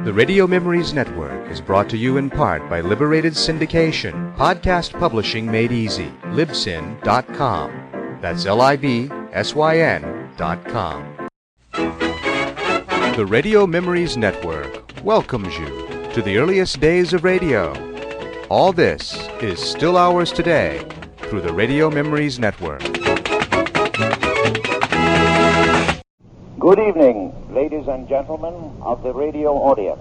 The Radio Memories Network is brought to you in part by Liberated Syndication, podcast publishing made easy, libsyn.com. That's libsyn.com. The Radio Memories Network welcomes you to the earliest days of radio. All this is still ours today through the Radio Memories Network. Good evening, ladies and gentlemen of the radio audience.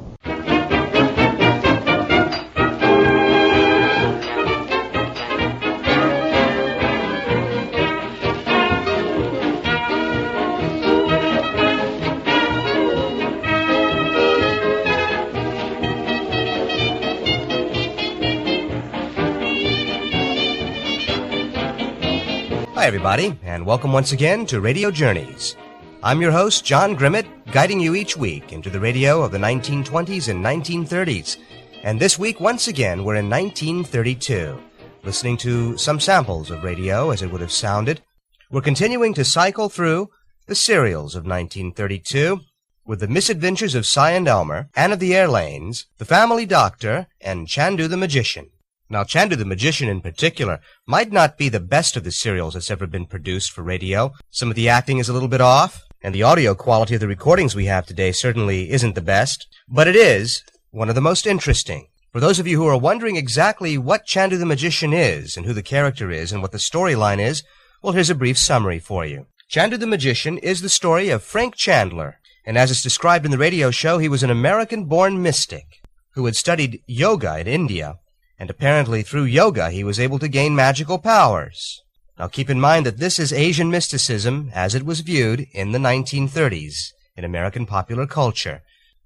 Hi, everybody, and welcome once again to Radio Journeys. I'm your host, John Grimmett, guiding you each week into the radio of the 1920s and 1930s. And this week, once again, we're in 1932, listening to some samples of radio as it would have sounded. We're continuing to cycle through the serials of 1932 with the misadventures of Cy and Elmer, Anne of the Airlanes, The Family Doctor, and Chandu the Magician. Now, Chandu the Magician in particular might not be the best of the serials that's ever been produced for radio. Some of the acting is a little bit off, and the audio quality of the recordings we have today certainly isn't the best, but it is one of the most interesting. For those of you who are wondering exactly what Chandu the Magician is, and who the character is, and what the storyline is, well, here's a brief summary for you. Chandu the Magician is the story of Frank Chandler, and as it's described in the radio show, he was an American-born mystic who had studied yoga in India, and apparently through yoga he was able to gain magical powers. Now keep in mind that this is Asian mysticism as it was viewed in the 1930s in American popular culture.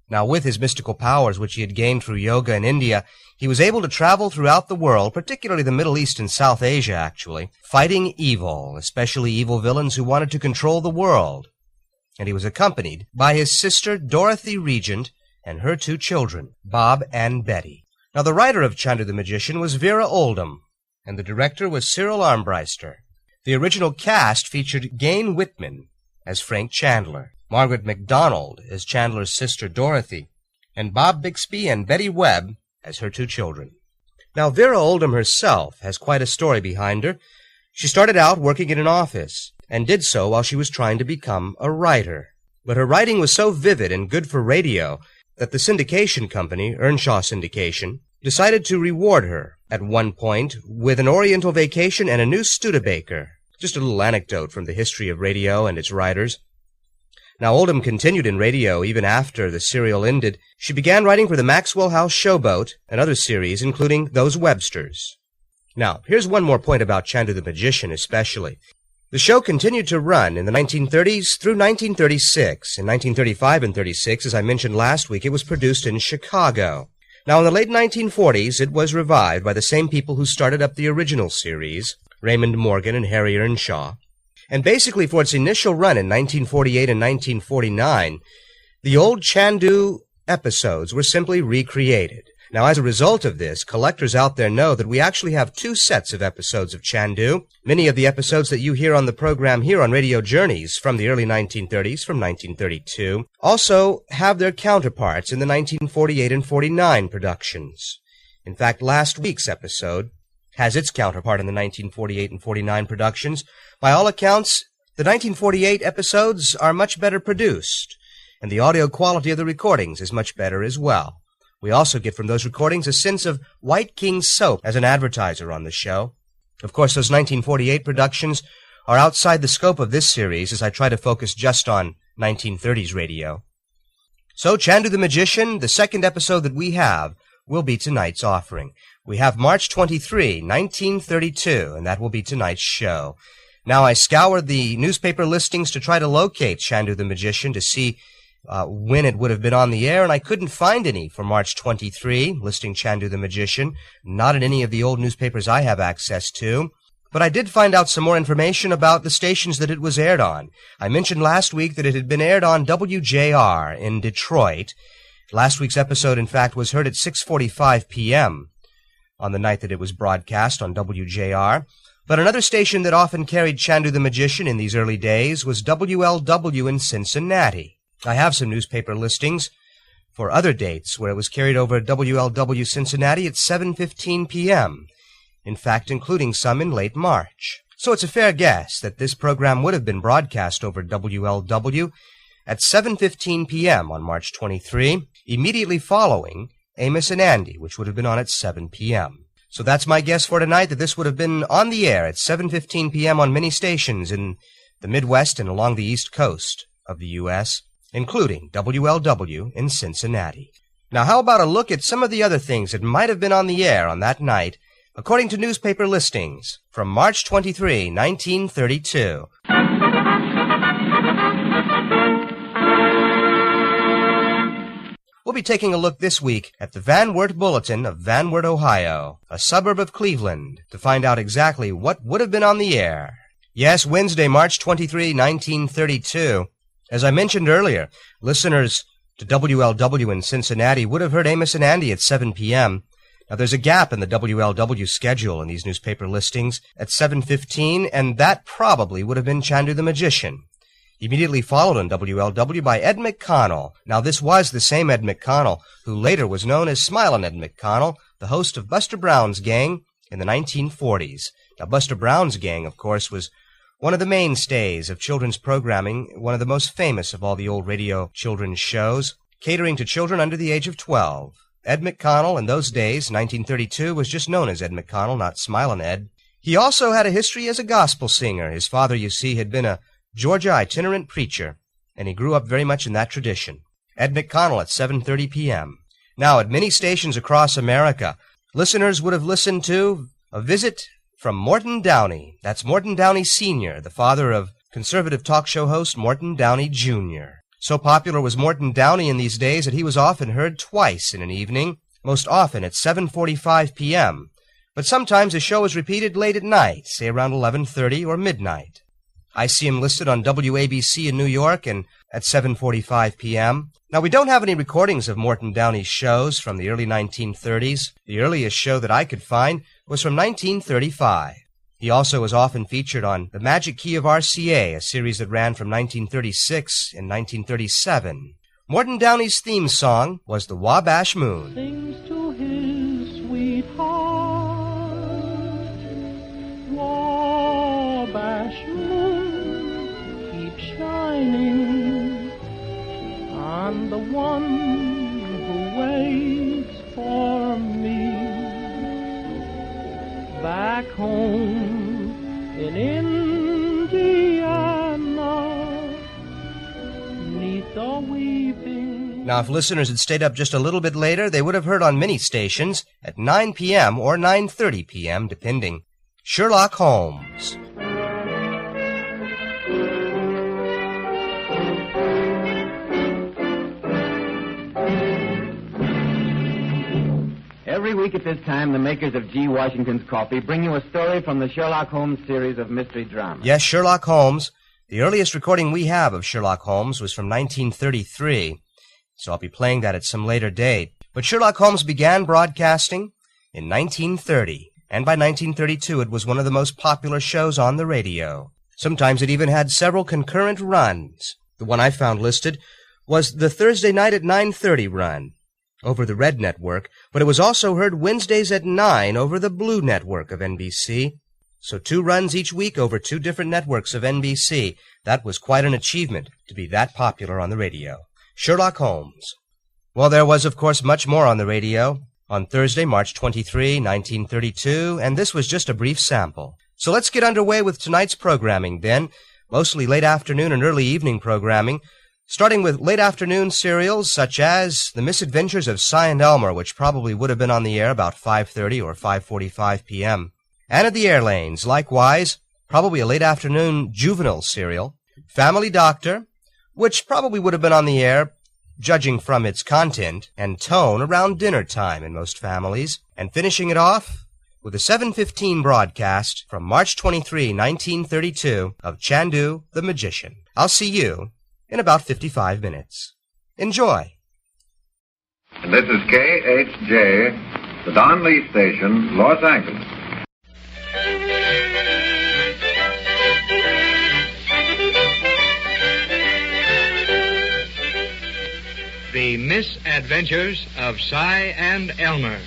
Now with his mystical powers which he had gained through yoga in India, he was able to travel throughout the world, particularly the Middle East and South Asia actually, fighting evil, especially evil villains who wanted to control the world. And he was accompanied by his sister Dorothy Regent and her two children, Bob and Betty. Now, the writer of Chandu the Magician was Vera Oldham, and the director was Cyril Armbruster. The original cast featured Gain Whitman as Frank Chandler, Margaret MacDonald as Chandler's sister Dorothy, and Bob Bixby and Betty Webb as her two children. Now, Vera Oldham herself has quite a story behind her. She started out working in an office, and did so while she was trying to become a writer. But her writing was so vivid and good for radio that the syndication company, Earnshaw Syndication, decided to reward her at one point with an Oriental vacation and a new Studebaker. Just a little anecdote from the history of radio and its writers. Now, Oldham continued in radio even after the serial ended. She began writing for the Maxwell House Showboat and other series, including Those Websters. Now, here's one more point about Chandu the Magician especially. The show continued to run in the 1930s through 1936. In 1935 and 36, as I mentioned last week, it was produced in Chicago. Now, in the late 1940s, it was revived by the same people who started up the original series, Raymond Morgan and Harry Earnshaw. And basically, for its initial run in 1948 and 1949, the old Chandu episodes were simply recreated. Now, as a result of this, collectors out there know that we actually have two sets of episodes of Chandu. Many of the episodes that you hear on the program here on Radio Journeys from the early 1930s, from 1932, also have their counterparts in the 1948 and 49 productions. In fact, last week's episode has its counterpart in the 1948 and 49 productions. By all accounts, the 1948 episodes are much better produced, and the audio quality of the recordings is much better as well. We also get from those recordings a sense of White King Soap as an advertiser on the show. Of course, those 1948 productions are outside the scope of this series as I try to focus just on 1930s radio. So, Chandu the Magician, the second episode that we have, will be tonight's offering. We have March 23, 1932, and that will be tonight's show. Now, I scoured the newspaper listings to try to locate Chandu the Magician to see when it would have been on the air, and I couldn't find any for March 23, listing Chandu the Magician, not in any of the old newspapers I have access to. But I did find out some more information about the stations that it was aired on. I mentioned last week that it had been aired on WJR in Detroit. Last week's episode, in fact, was heard at 6:45 p.m. on the night that it was broadcast on WJR. But another station that often carried Chandu the Magician in these early days was WLW in Cincinnati. I have some newspaper listings For other dates where it was carried over WLW Cincinnati at 7:15 p.m., in fact including some in late March. So it's a fair guess that this program would have been broadcast over WLW at 7:15 p.m. on March 23, immediately following Amos and Andy, which would have been on at 7 p.m. So that's my guess for tonight, that this would have been on the air at 7:15 p.m. on many stations in the Midwest and along the East Coast of the U.S., including WLW in Cincinnati. Now, how about a look at some of the other things that might have been on the air on that night, according to newspaper listings from March 23, 1932. We'll be taking a look this week at the Van Wert Bulletin of Van Wert, Ohio, a suburb of Cleveland, to find out exactly what would have been on the air. Yes, Wednesday, March 23, 1932. As I mentioned earlier, listeners to WLW in Cincinnati would have heard Amos and Andy at 7 p.m. Now, there's a gap in the WLW schedule in these newspaper listings at 7:15, and that probably would have been Chandu the Magician. Immediately followed on WLW by Ed McConnell. Now, this was the same Ed McConnell who later was known as Smilin' Ed McConnell, the host of Buster Brown's Gang in the 1940s. Now, Buster Brown's Gang, of course, was one of the mainstays of children's programming, one of the most famous of all the old radio children's shows, catering to children under the age of 12. Ed McConnell, in those days, 1932, was just known as Ed McConnell, not Smilin' Ed. He also had a history as a gospel singer. His father, you see, had been a Georgia itinerant preacher, and he grew up very much in that tradition. Ed McConnell at 7:30 p.m. Now, at many stations across America, listeners would have listened to a visit from Morton Downey. That's Morton Downey Sr., the father of conservative talk show host Morton Downey Jr. So popular was Morton Downey in these days that he was often heard twice in an evening, most often at 7:45 p.m., but sometimes the show was repeated late at night, say around 11:30 or midnight. I see him listed on WABC in New York and at 7:45 p.m. Now, we don't have any recordings of Morton Downey's shows from the early 1930s. The earliest show that I could find was from 1935. He also was often featured on The Magic Key of RCA, a series that ran from 1936 and 1937. Morton Downey's theme song was The Wabash Moon. Sings to his sweetheart, Wabash Moon, keep shining on the one who waits for me. Back home in Indiana, neath the weeping. Now, if listeners had stayed up just a little bit later, they would have heard on many stations at 9 p.m. or 9:30 p.m., depending, Sherlock Holmes. Every week at this time, the makers of G. Washington's Coffee bring you a story from the Sherlock Holmes series of mystery dramas. Yes, Sherlock Holmes. The earliest recording we have of Sherlock Holmes was from 1933, so I'll be playing that at some later date. But Sherlock Holmes began broadcasting in 1930, and by 1932 it was one of the most popular shows on the radio. Sometimes it even had several concurrent runs. The one I found listed was the Thursday night at 9:30 run over the Red Network, but it was also heard Wednesdays at 9 over the Blue Network of NBC. So 2 runs each week over 2 different networks of NBC. That was quite an achievement to be that popular on the radio. Sherlock Holmes. Well, there was, of course, much more on the radio on Thursday, March 23, 1932, and this was just a brief sample. So let's get underway with tonight's programming, then, mostly late afternoon and early evening programming, starting with late afternoon serials such as The Misadventures of Cy and Elmer, which probably would have been on the air about 5:30 or 5:45 p.m. And at the Airlanes, likewise, probably a late afternoon juvenile serial. Family Doctor, which probably would have been on the air, judging from its content and tone, around dinner time in most families. And finishing it off with a 7:15 broadcast from March 23, 1932 of Chandu the Magician. I'll see you in about 55 minutes. Enjoy. This is KHJ, the Don Lee Station, Los Angeles. The Misadventures of Cy and Elmer.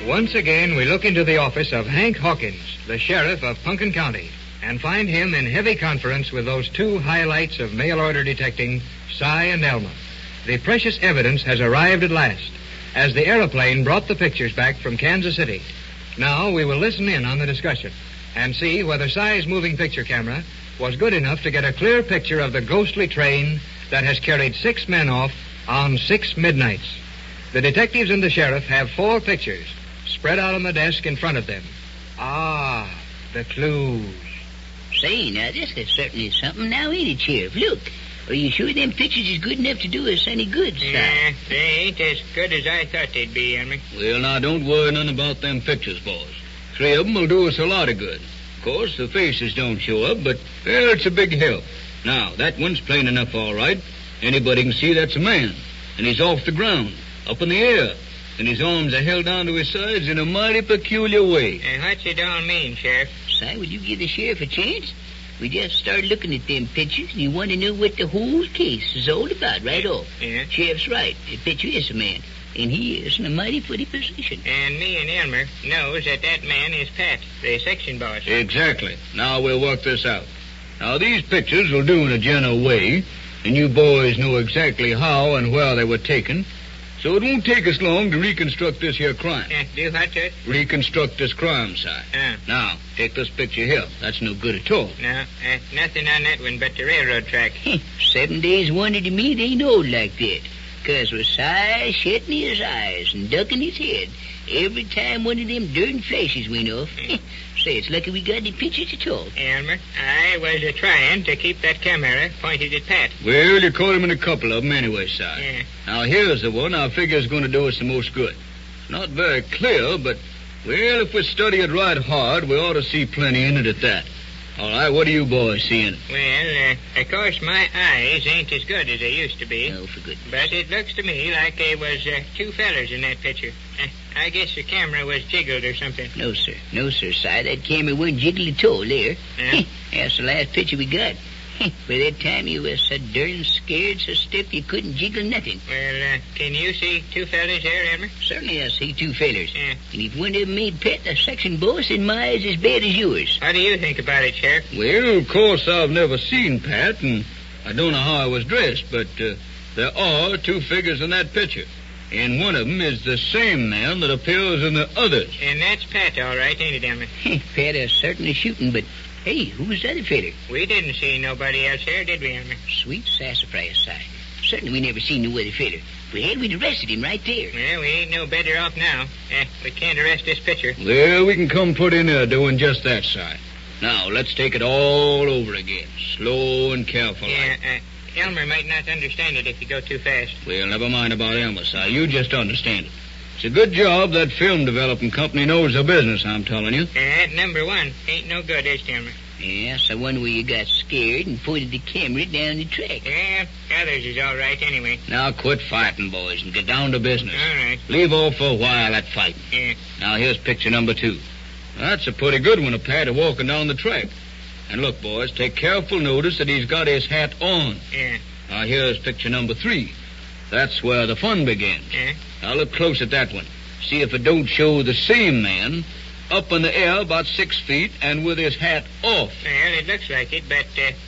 Once again, we look into the office of Hank Hawkins, the sheriff of Pumpkin County, and find him in heavy conference with those two highlights of mail-order detecting, Cy and Elmer. The precious evidence has arrived at last, as the airplane brought the pictures back from Kansas City. Now we will listen in on the discussion and see whether Cy's moving picture camera was good enough to get a clear picture of the ghostly train that has carried 6 men off on 6 midnights. The detectives and the sheriff have 4 pictures spread out on the desk in front of them. Ah, the clues. Say, now, this is certainly something now, ain't it, Sheriff? Look, are you sure them pictures is good enough to do us any good, Si? They ain't as good as I thought they'd be, Elmer. Well, now, don't worry none about them pictures, boys. 3 of them will do us a lot of good. Of course, the faces don't show up, but, well, it's a big help. Now, that one's plain enough, all right. Anybody can see that's a man. And he's off the ground, up in the air. And his arms are held down to his sides in a mighty peculiar way. What's it all mean, Sheriff? Si, would you give the sheriff a chance? We just started looking at them pictures, and you want to know what the whole case is all about right off. Yeah? Sheriff's right. The picture is a man, and he is in a mighty pretty position. And me and Elmer knows that man is Pat, the section boss. Exactly. Now we'll work this out. Now, these pictures will do in a general way, and you boys know exactly how and where they were taken. So it won't take us long to reconstruct this here crime. Do what, sir? Reconstruct this crime, Si. Now, take this picture here. That's no good at all. No, nothing on that one but the railroad track. 7 days wonder to me it ain't old like that. 'Cause with Si shutting his eyes and ducking his head every time one of them darn flashes went off. Say, it's lucky we got the pictures at all. Elmer, I was trying to keep that camera pointed at Pat. Well, you caught him in a couple of them anyway, Si. Yeah. Now, here's the one I figure is going to do us the most good. Not very clear, but, well, if we study it right hard, we ought to see plenty in it at that. All right, what are you boys seeing? Well, of course, my eyes ain't as good as they used to be. Oh, for goodness. But it looks to me like there was 2 fellers in that picture. I guess the camera was jiggled or something. No, sir. No, sir, Si. That camera wasn't jiggling at all there. That's the last picture we got. By that time, you were so darn scared, so stiff, you couldn't jiggle nothing. Well, can you see 2 fellers there, Elmer? Certainly I see 2 fellers. And if one of them made Pat the section boss, then my eyes as bad as yours. How do you think about it, Sheriff? Well, of course, I've never seen Pat, and I don't know how I was dressed, but there are 2 figures in that picture. And one of them is the same man that appears in the others. And that's Pat, all right, ain't it, Elmer? Pat is certainly shooting, but, hey, who's the other feller? We didn't see nobody else here, did we, Elmer? Sweet sassafras, Si. Certainly we never seen no other feller. If we had, we'd arrested him right there. Well, we ain't no better off now. We can't arrest this picture. Well, we can come put in there doing just that, Si. Now, let's take it all over again. Slow and careful. Yeah, Elmer might not understand it if you go too fast. Well, never mind about Elmer, Si. You just understand it. It's a good job that film developing company knows their business, I'm telling you. Number 1 ain't no good, is it, Elmer? Yes, the one where you got scared and pointed the camera down the track. Yeah, others is all right anyway. Now quit fighting, boys, and get down to business. All right. Leave off for a while that fighting. Yeah. Now, here's picture number 2. That's a pretty good one of Pat walking down the track. And look, boys, take careful notice that he's got his hat on. Yeah. Now, here's picture number 3. That's where the fun begins. Yeah. Now, look close at that one. See if it don't show the same man, up in the air about 6 feet and with his hat off. Well, it looks like it, but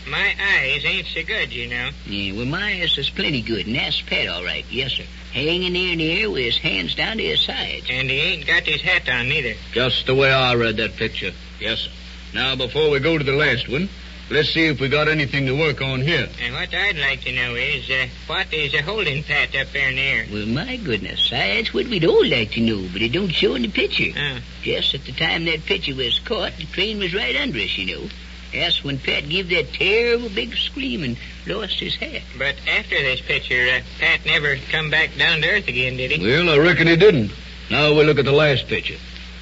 my eyes ain't so good, you know. Yeah, well, my eyes is plenty good, and that's Pat all right. Yes, sir. Hanging there in the air with his hands down to his sides. And he ain't got his hat on, neither. Just the way I read that picture. Yes, sir. Now, before we go to the last one, let's see if we got anything to work on here. And what I'd like to know is, what is a holding Pat up there in the air? Well, my goodness, that's what we'd all like to know, but it don't show in the picture. Oh. Just at the time that picture was caught, the train was right under us, you know. That's when Pat gave that terrible big scream and lost his hat. But after this picture, Pat never come back down to earth again, did he? Well, I reckon he didn't. Now we'll look at the last picture.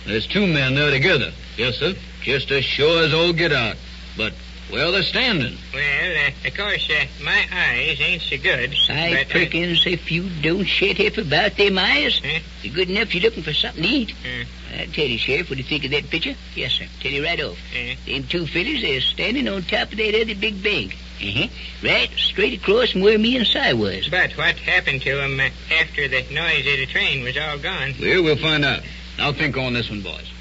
There's 2 men there together. Yes, sir. Just as sure as all get out. But, well, they're standing. Well, of course, my eyes ain't so good. Say, Perkins, if you don't shut up about them eyes, you're good enough you're looking for something to eat. I'll tell you, Sheriff, what do you think of that picture? Yes, sir. Tell you right off. Them 2 fellas are standing on top of that other big bank. Right straight across from where me and Si was. But what happened to them after the noise of the train was all gone? Well, we'll find out. Now think on this one, boys.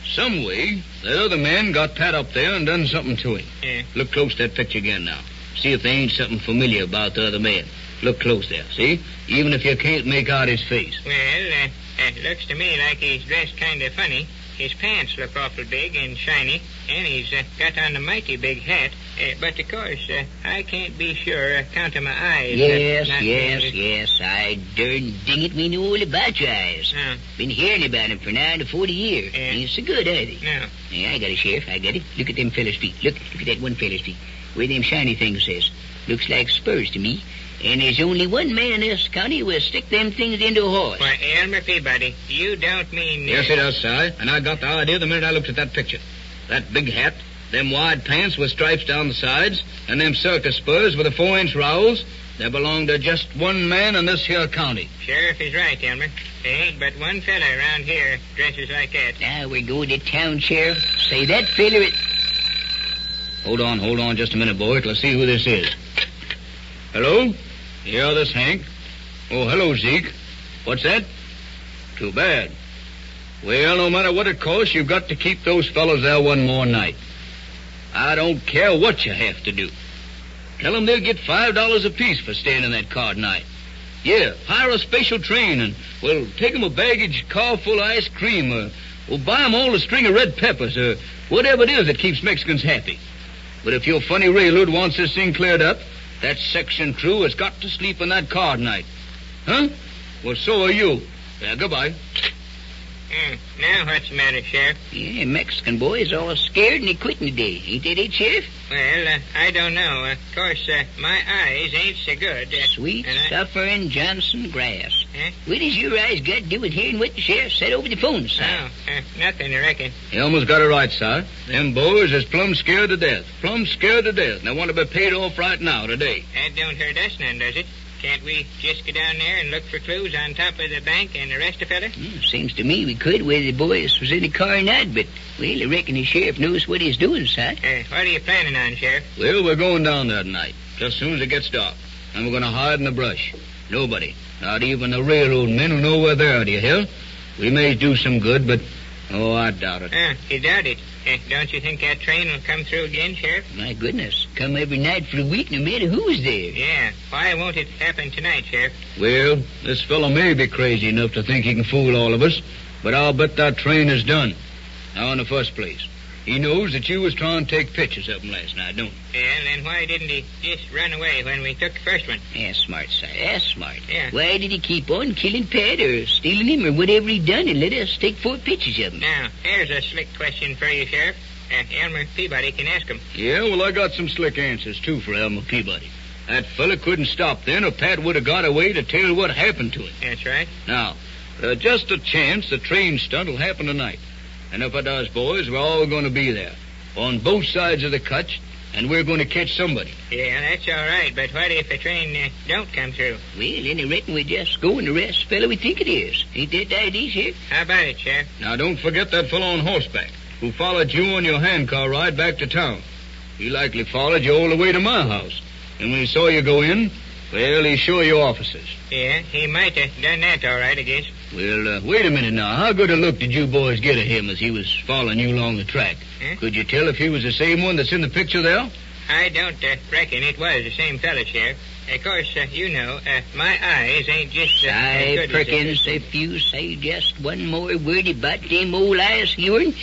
Some way, that other man got Pat up there and done something to him. Yeah. Look close at that picture again now. See if there ain't something familiar about the other man. Look close there, see? Even if you can't make out his face. Well, it looks to me like he's dressed kind of funny. His pants look awful big and shiny, and he's got on a mighty big hat. But, of course, I can't be sure account of my eyes. Yes. I darn ding it, we know all about your eyes. Oh. Been hearing about him for 9 to 40 years. Ain't so good, are they? No. Yeah, I got it, Sheriff. I got it. Look at them fellas' feet. Look at that one fella's feet. Where them shiny things is. Looks like spurs to me. And there's only one man in this county who will stick them things into a horse. Why, Elmer Peabody, you don't mean... Yes, it does, Si. And I got the idea the minute I looked at that picture. That big hat, them wide pants with stripes down the sides, and them circus spurs with the 4-inch rowels, they belong to just one man in this here county. Sheriff is right, Elmer. There ain't but one fella around here dresses like that. Now we're going to town, Sheriff. Say that fella is... Hold on just a minute, boy, till I see who this is. Hello? Yeah, this Hank. Oh, hello, Zeke. What's that? Too bad. Well, no matter what it costs, you've got to keep those fellows there one more night. I don't care what you have to do. Tell them they'll get $5 apiece for staying in that car tonight. Yeah, hire a special train and, well, take them a baggage car full of ice cream or buy them all a string of red peppers or whatever it is that keeps Mexicans happy. But if your funny railroad wants this thing cleared up, that section crew has got to sleep in that car tonight. Huh? Well, so are you. Goodbye. Now what's the matter, Sheriff? Yeah, Mexican boys all scared and they quitting today. Ain't that it, Sheriff? Well, I don't know. Of course, my eyes ain't so good. Sweet suffering Johnson grass. Huh? What has your eyes got to do with hearing what the sheriff said over the phone, Si? Oh, nothing, I reckon. Elmer's got it right, Si. Them boys is plumb scared to death. Plumb scared to death. And they want to be paid off right now, today. That don't hurt us none, does it? Can't we just go down there and look for clues on top of the bank and arrest a fella? Seems to me we could whether the boys was in the car or not, but, well, I reckon the sheriff knows what he's doing, Si. What are you planning on, Sheriff? Well, we're going down there tonight, just as soon as it gets dark. And we're going to hide in the brush. Nobody, not even the railroad men who know we're there, do you hear? We may do some good, but, oh, I doubt it. You doubt it? Don't you think that train will come through again, Sheriff? My goodness, come every night for a week, no matter who's there. Yeah, why won't it happen tonight, Sheriff? Well, this fellow may be crazy enough to think he can fool all of us, but I'll bet that train is done. Now, in the first place, he knows that you was trying to take pictures of him last night, don't he? Yeah, and then why didn't he just run away when we took the first one? That's smart, Si. That's smart. Yeah. Why did he keep on killing Pat or stealing him or whatever he done and let us take 4 pictures of him? Now, here's a slick question for you, Sheriff. Elmer Peabody can ask him. Yeah, well, I got some slick answers, too, for Elmer Peabody. That fella couldn't stop then, or Pat would have got away to tell what happened to him. That's right. Now, just a chance the train stunt will happen tonight. And if it does, boys, we're all going to be there. On both sides of the cut, and we're going to catch somebody. Yeah, that's all right, but what if the train don't come through? Well, then I reckon we just go and arrest the fellow we think it is. Ain't that the idea, Sheriff? How about it, Sheriff? Now, don't forget that fellow on horseback who followed you on your handcar ride back to town. He likely followed you all the way to my house. And when he saw you go in, Well, he's sure your officers. Yeah, he might have done that all right, I guess. Well, wait a minute now. How good a look did you boys get at him as he was following you along the track? Huh? Could you tell if he was the same one that's in the picture there? I don't reckon it was the same fella, Sheriff. Of course, you know, my eyes ain't just as Say, good Perkins, if you say just one more word about them old eyes of yourn,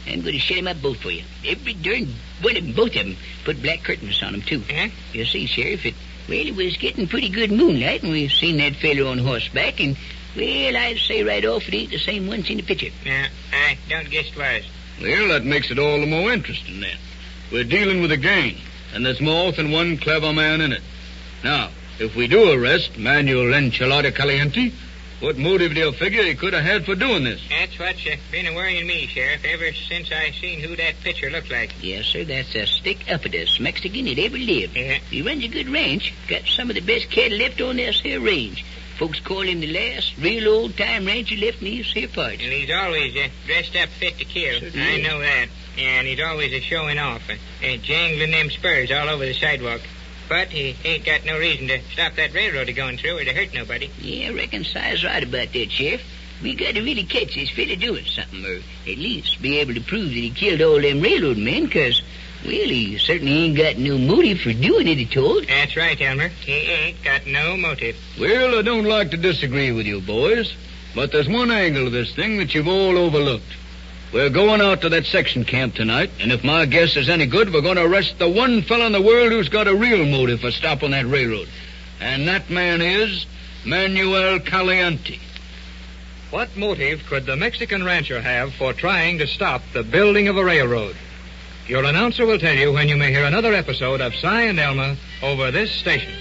I'm going to shut him up both for you. Every darn one of them, both of them, put black curtains on them, too. Huh? You see, Sheriff, it was getting pretty good moonlight, and we seen that feller on horseback, and, well, I'd say right off it ain't the same one seen the picture. No, I don't guess it was. Well, that makes it all the more interesting, then. We're dealing with a gang, and there's more than one clever man in it. Now, if we do arrest Manuel Enchilada Caliente, what motive do you figure he could have had for doing this? That's what's been worrying me, Sheriff, ever since I seen who that picture looked like. Yes, sir, that's the stick-uppitest Mexican that ever lived. Yeah. He runs a good ranch, got some of the best cattle left on this here range. Folks call him the last real old-time rancher left in these here parts. And he's always dressed up fit to kill. Certainly I is. know that. Yeah, and he's always showing off, jangling them spurs all over the sidewalk. But he ain't got no reason to stop that railroad going through or to hurt nobody. Yeah, I reckon Si's right about that, Sheriff. We got to really catch this fella doing something, or at least be able to prove that he killed all them railroad men, 'cause, well, he certainly ain't got no motive for doing it at all. That's right, Elmer. He ain't got no motive. Well, I don't like to disagree with you, boys, but there's one angle of this thing that you've all overlooked. We're going out to that section camp tonight, and if my guess is any good, we're going to arrest the one fella in the world who's got a real motive for stopping that railroad. And that man is Manuel Caliente. What motive could the Mexican rancher have for trying to stop the building of a railroad? Your announcer will tell you when you may hear another episode of Si and Elmer over this station.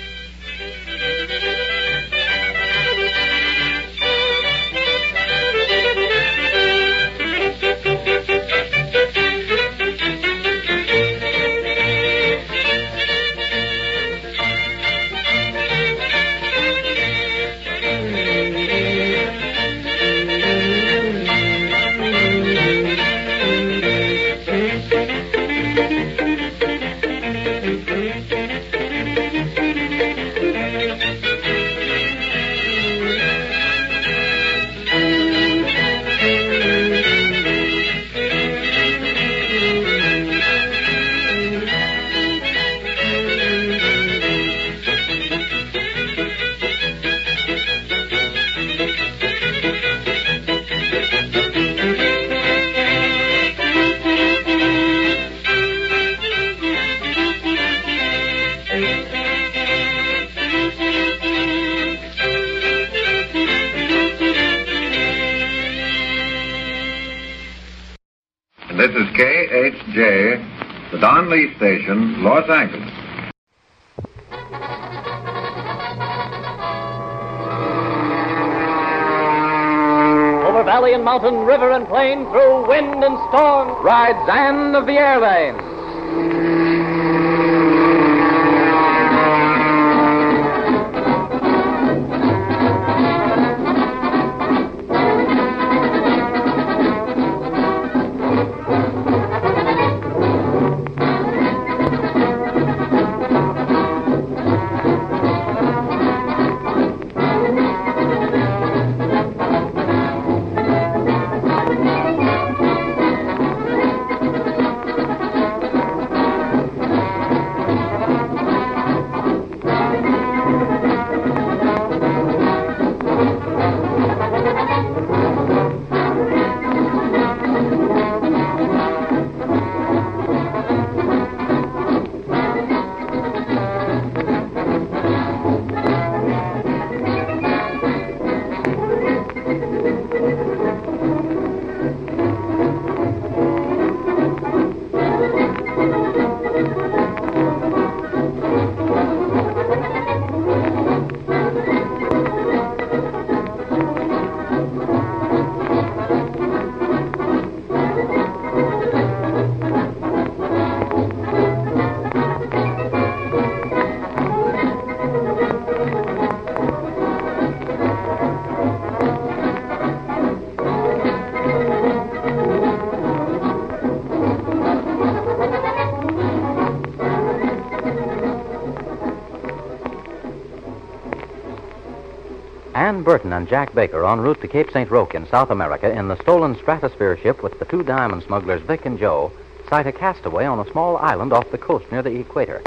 This is KHJ, the Don Lee Station, Los Angeles. Over valley and mountain, river and plain, through wind and storm, rides Anne of the Airlanes. Ann Burton and Jack Baker, en route to Cape St. Roque in South America in the stolen Stratosphere ship with the two diamond smugglers Vic and Joe, sight a castaway on a small island off the coast near the equator.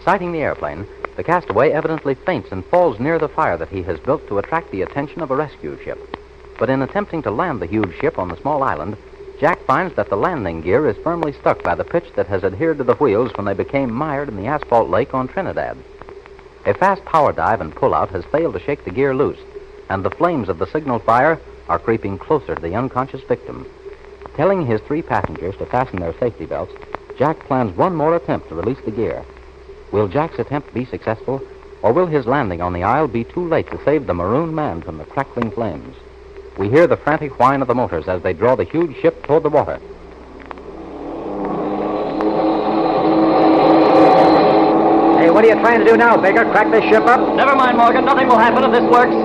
Sighting the airplane, the castaway evidently faints and falls near the fire that he has built to attract the attention of a rescue ship. But in attempting to land the huge ship on the small island, Jack finds that the landing gear is firmly stuck by the pitch that has adhered to the wheels when they became mired in the asphalt lake on Trinidad. A fast power dive and pull-out has failed to shake the gear loose, and the flames of the signal fire are creeping closer to the unconscious victim. Telling his three passengers to fasten their safety belts, Jack plans one more attempt to release the gear. Will Jack's attempt be successful, or will his landing on the isle be too late to save the marooned man from the crackling flames? We hear the frantic whine of the motors as they draw the huge ship toward the water. Hey, what are you trying to do now, Baker? Crack this ship up? Never mind, Morgan. Nothing will happen if this works.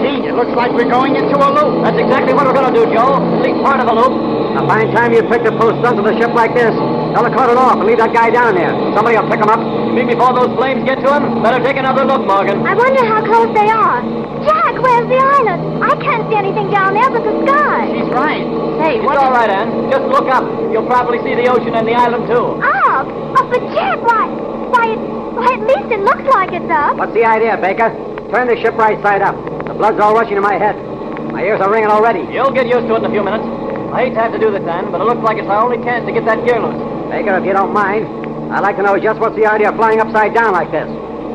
Gee, it looks like we're going into a loop. That's exactly what we're going to do, Joe. At least part of a loop. A fine time you picked a post onto the ship like this. Tell her cut it off and leave that guy down there. Somebody will pick him up. You mean before those flames get to him? Better take another look, Morgan. I wonder how close they are. Jack, where's the island? I can't see anything down there but the sky. She's right. Hey, it's all right, Ann. Just look up. You'll probably see the ocean and the island, too. Up? Up, but Jack, why, at least it looks like it's up. What's the idea, Baker? Turn the ship right side up. The blood's all rushing to my head. My ears are ringing already. You'll get used to it in a few minutes. I hate to have to do this, Ann, but it looks like it's our only chance to get that gear loose. Baker, if you don't mind, I'd like to know just what's the idea of flying upside down like this.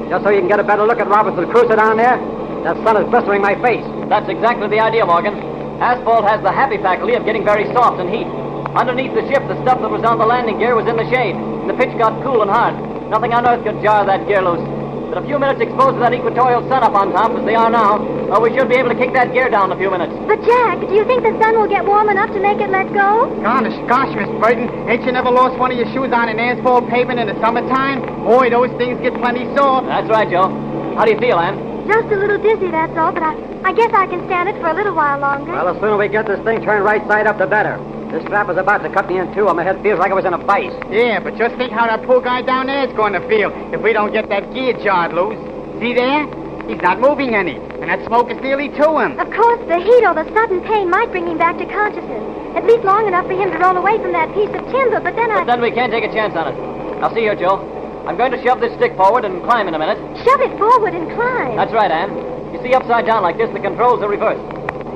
Just so you can get a better look at Robinson Crusoe down there? That sun is blistering my face. That's exactly the idea, Morgan. Asphalt has the happy faculty of getting very soft and heat. Underneath the ship, the stuff that was on the landing gear was in the shade, and the pitch got cool and hard. Nothing on earth could jar that gear loose. But a few minutes exposed to that equatorial sun up on top, as they are now, we should be able to kick that gear down in a few minutes. But, Jack, do you think the sun will get warm enough to make it let go? Gosh, Miss Burton, ain't you never lost one of your shoes on an asphalt pavement in the summertime? Boy, those things get plenty sore. That's right, Joe. How do you feel, Ann? Just a little dizzy, that's all, but I guess I can stand it for a little while longer. Well, the sooner we get this thing turned right side up, the better. This strap is about to cut me in two, and my head feels like it was in a vice. Yeah, but just think how that poor guy down there is going to feel if we don't get that gear jarred loose. See there? He's not moving any, and that smoke is nearly to him. Of course, the heat or the sudden pain might bring him back to consciousness. At least long enough for him to roll away from that piece of timber, but then we can't take a chance on it. Now, see here, Joe. I'm going to shove this stick forward and climb in a minute. Shove it forward and climb. That's right, Ann. You see, upside down like this, the controls are reversed.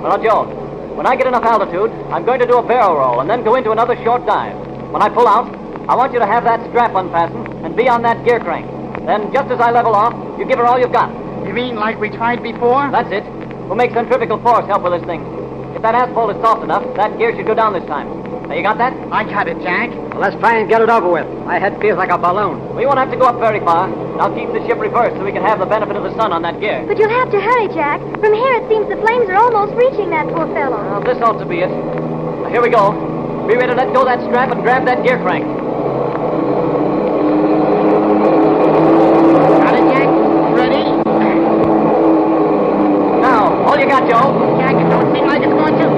Well, now, Joe, when I get enough altitude, I'm going to do a barrel roll and then go into another short dive. When I pull out, I want you to have that strap unfastened and be on that gear crank. Then, just as I level off, you give her all you've got. You mean like we tried before? That's it. We'll make centrifugal force help with this thing. If that asphalt is soft enough, that gear should go down this time. Now, you got that? I got it, Jack. Well, let's try and get it over with. My head feels like a balloon. We won't have to go up very far. I'll keep the ship reversed so we can have the benefit of the sun on that gear. But you'll have to hurry, Jack. From here, it seems the flames are almost reaching that poor fellow. Well, this ought to be it. Now, here we go. Be ready to let go that strap and grab that gear crank. Got it, Jack? Ready? Now, all you got, Joe. Jack, it don't seem like it's going to.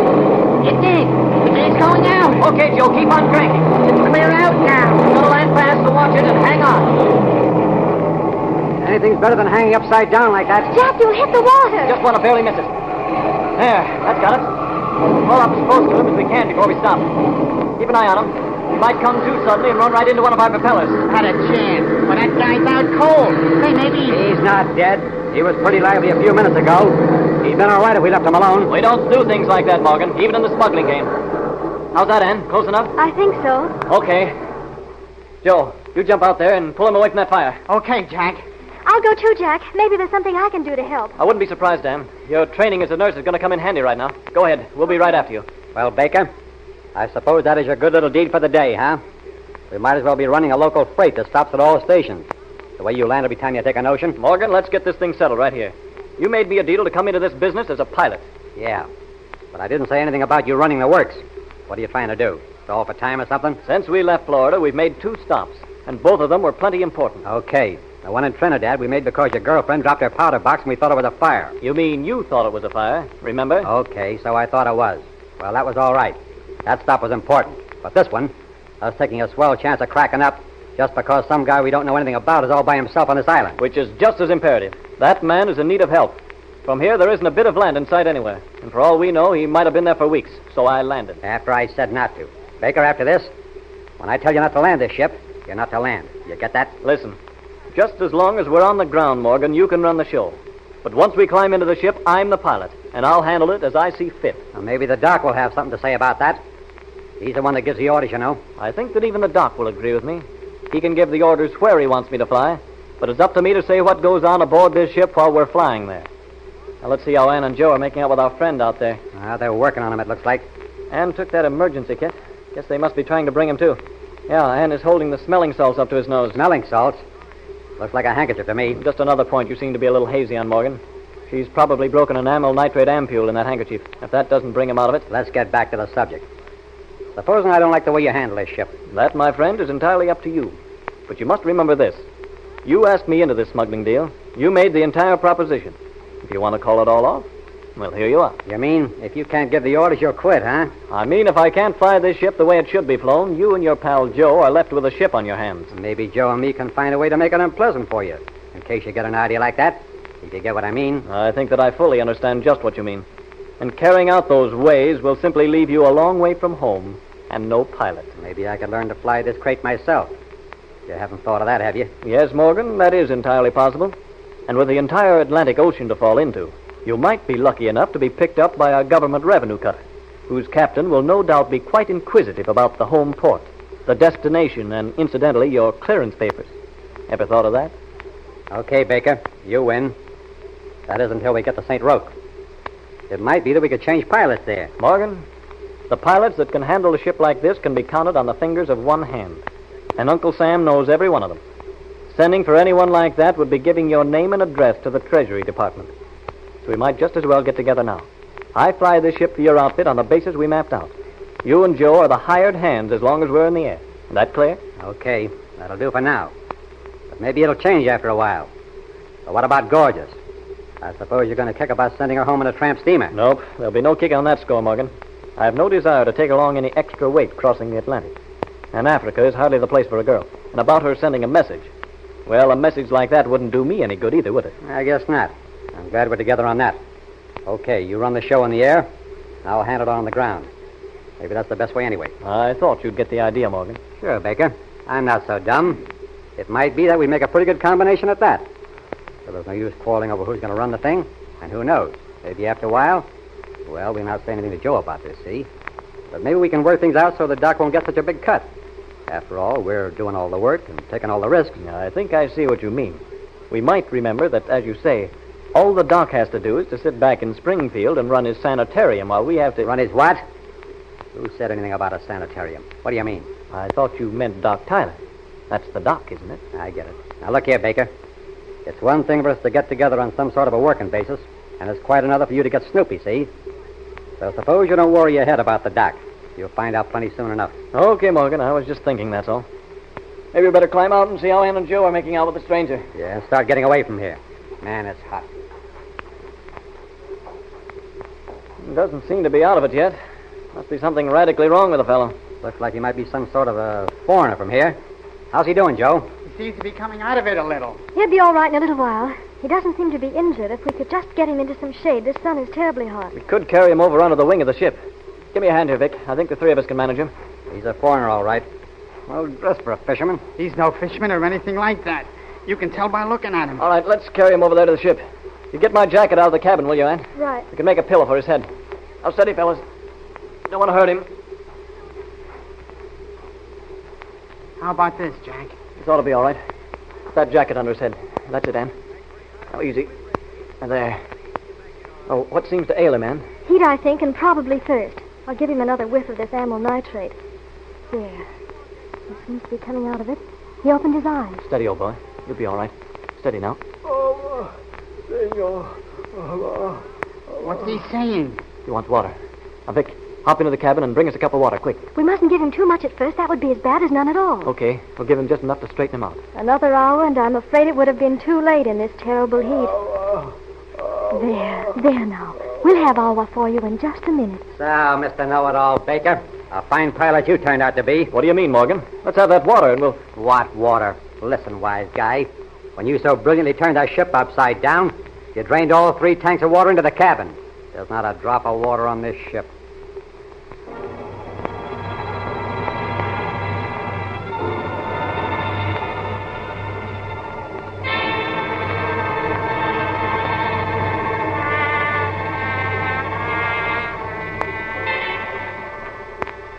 It did. The gear's going out. Okay, Joe, keep on cranking. It's clear out now. You're going to land fast, so watch it and hang on. Anything's better than hanging upside down like that. Jack, you'll hit the water. Just want to barely miss it. There, that's got it. Pull up as close to him as we can before we stop. Keep an eye on him. He might come to suddenly and run right into one of our propellers. Not a chance. But that guy's out cold. Say, maybe... He's not dead. He was pretty lively a few minutes ago. He'd been all right if we left him alone. We don't do things like that, Morgan, even in the smuggling game. How's that, Ann? Close enough? I think so. Okay. Joe, you jump out there and pull him away from that fire. Okay, Jack. I'll go too, Jack. Maybe there's something I can do to help. I wouldn't be surprised, Ann. Your training as a nurse is going to come in handy right now. Go ahead. We'll be right after you. Well, Baker, I suppose that is your good little deed for the day, huh? We might as well be running a local freight that stops at all the stations. The way you land every time you take an ocean. Morgan, let's get this thing settled right here. You made me a deal to come into this business as a pilot. Yeah, but I didn't say anything about you running the works. What are you trying to do? Stall for time or something? Since we left Florida, we've made 2 stops, and both of them were plenty important. Okay. The one in Trinidad we made because your girlfriend dropped her powder box and we thought it was a fire. You mean you thought it was a fire, remember? Okay, so I thought it was. Well, that was all right. That stop was important. But this one, us taking a swell chance of cracking up, just because some guy we don't know anything about is all by himself on this island. Which is just as imperative. That man is in need of help. From here, there isn't a bit of land in sight anywhere. And for all we know, he might have been there for weeks. So I landed. After I said not to. Baker, after this, when I tell you not to land this ship, you're not to land. You get that? Listen, just as long as we're on the ground, Morgan, you can run the show. But once we climb into the ship, I'm the pilot, and I'll handle it as I see fit. Well, maybe the doc will have something to say about that. He's the one that gives the orders, you know. I think that even the doc will agree with me. He can give the orders where he wants me to fly, but it's up to me to say what goes on aboard this ship while we're flying there. Now, let's see how Ann and Joe are making out with our friend out there. They're working on him, it looks like. Ann took that emergency kit. Guess they must be trying to bring him, too. Yeah, Ann is holding the smelling salts up to his nose. Smelling salts? Looks like a handkerchief to me. Just another point you seem to be a little hazy on, Morgan. She's probably broken an amyl nitrate ampule in that handkerchief. If that doesn't bring him out of it... Let's get back to the subject. Supposing I don't like the way you handle this ship. That, my friend, is entirely up to you. But you must remember this. You asked me into this smuggling deal. You made the entire proposition. If you want to call it all off, well, here you are. You mean if you can't give the orders, you'll quit, huh? I mean if I can't fly this ship the way it should be flown, you and your pal Joe are left with a ship on your hands. Maybe Joe and me can find a way to make it unpleasant for you. In case you get an idea like that. If you get what I mean. I think that I fully understand just what you mean. And carrying out those ways will simply leave you a long way from home and no pilot. Maybe I could learn to fly this crate myself. You haven't thought of that, have you? Yes, Morgan, that is entirely possible. And with the entire Atlantic Ocean to fall into, you might be lucky enough to be picked up by a government revenue cutter, whose captain will no doubt be quite inquisitive about the home port, the destination, and incidentally, your clearance papers. Ever thought of that? Okay, Baker, you win. That is until we get to St. Roque. It might be that we could change pilots there. Morgan, the pilots that can handle a ship like this can be counted on the fingers of one hand. And Uncle Sam knows every one of them. Sending for anyone like that would be giving your name and address to the Treasury Department. So we might just as well get together now. I fly this ship for your outfit on the basis we mapped out. You and Joe are the hired hands as long as we're in the air. That clear? Okay, that'll do for now. But maybe it'll change after a while. But what about Gorgeous? I suppose you're going to kick about sending her home in a tramp steamer. Nope, there'll be no kick on that score, Morgan. I have no desire to take along any extra weight crossing the Atlantic. And Africa is hardly the place for a girl. And about her sending a message, well, a message like that wouldn't do me any good either, would it? I guess not. I'm glad we're together on that. Okay, you run the show in the air, and I'll hand it on the ground. Maybe that's the best way anyway. I thought you'd get the idea, Morgan. Sure, Baker. I'm not so dumb. It might be that we make a pretty good combination at that. So there's no use quarreling over who's going to run the thing. And who knows? Maybe after a while, well, we'll not say anything to Joe about this, see? But maybe we can work things out so the doc won't get such a big cut. After all, we're doing all the work and taking all the risks. I think I see what you mean. We might remember that, as you say, all the doc has to do is to sit back in Springfield and run his sanitarium while we have to... Run his what? Who said anything about a sanitarium? What do you mean? I thought you meant Doc Tyler. That's the doc, isn't it? I get it. Now, look here, Baker. It's one thing for us to get together on some sort of a working basis, and it's quite another for you to get snoopy, see? So suppose you don't worry your head about the doc. You'll find out plenty soon enough. Okay, Morgan. I was just thinking, that's all. Maybe we better climb out and see how Ann and Joe are making out with the stranger. Yeah, and start getting away from here. Man, it's hot. Doesn't seem to be out of it yet. Must be something radically wrong with the fellow. Looks like he might be some sort of a foreigner from here. How's he doing, Joe? He seems to be coming out of it a little. He'll be all right in a little while. He doesn't seem to be injured. If we could just get him into some shade. This sun is terribly hot. We could carry him over onto the wing of the ship. Give me a hand here, Vic. I think the three of us can manage him. He's a foreigner, all right. Well dressed for a fisherman. He's no fisherman or anything like that. You can tell by looking at him. All right, let's carry him over there to the ship. You get my jacket out of the cabin, will you, Ann? Right. We can make a pillow for his head. Now, steady, fellas. Don't want to hurt him. How about this, Jack? This ought to be all right. Put that jacket under his head. That's it, Ann. Now, easy. There. Oh, what seems to ail him, Ann? Heat, I think, and probably thirst. I'll give him another whiff of this amyl nitrate. There. He seems to be coming out of it. He opened his eyes. Steady, old boy. You'll be all right. Steady now. Oh, senor. What's he saying? He wants water. Now, Vic, hop into the cabin and bring us a cup of water, quick. We mustn't give him too much at first. That would be as bad as none at all. Okay. We'll give him just enough to straighten him out. Another hour, and I'm afraid it would have been too late in this terrible heat. There now. We'll have Alwa for you in just a minute. So, Mr. Know-It-All, Baker, A fine pilot you turned out to be. What do you mean, Morgan? Let's have that water and we'll... What water? Listen, wise guy. When you so brilliantly turned our ship upside down, you drained all 3 tanks of water into the cabin. There's not a drop of water on this ship.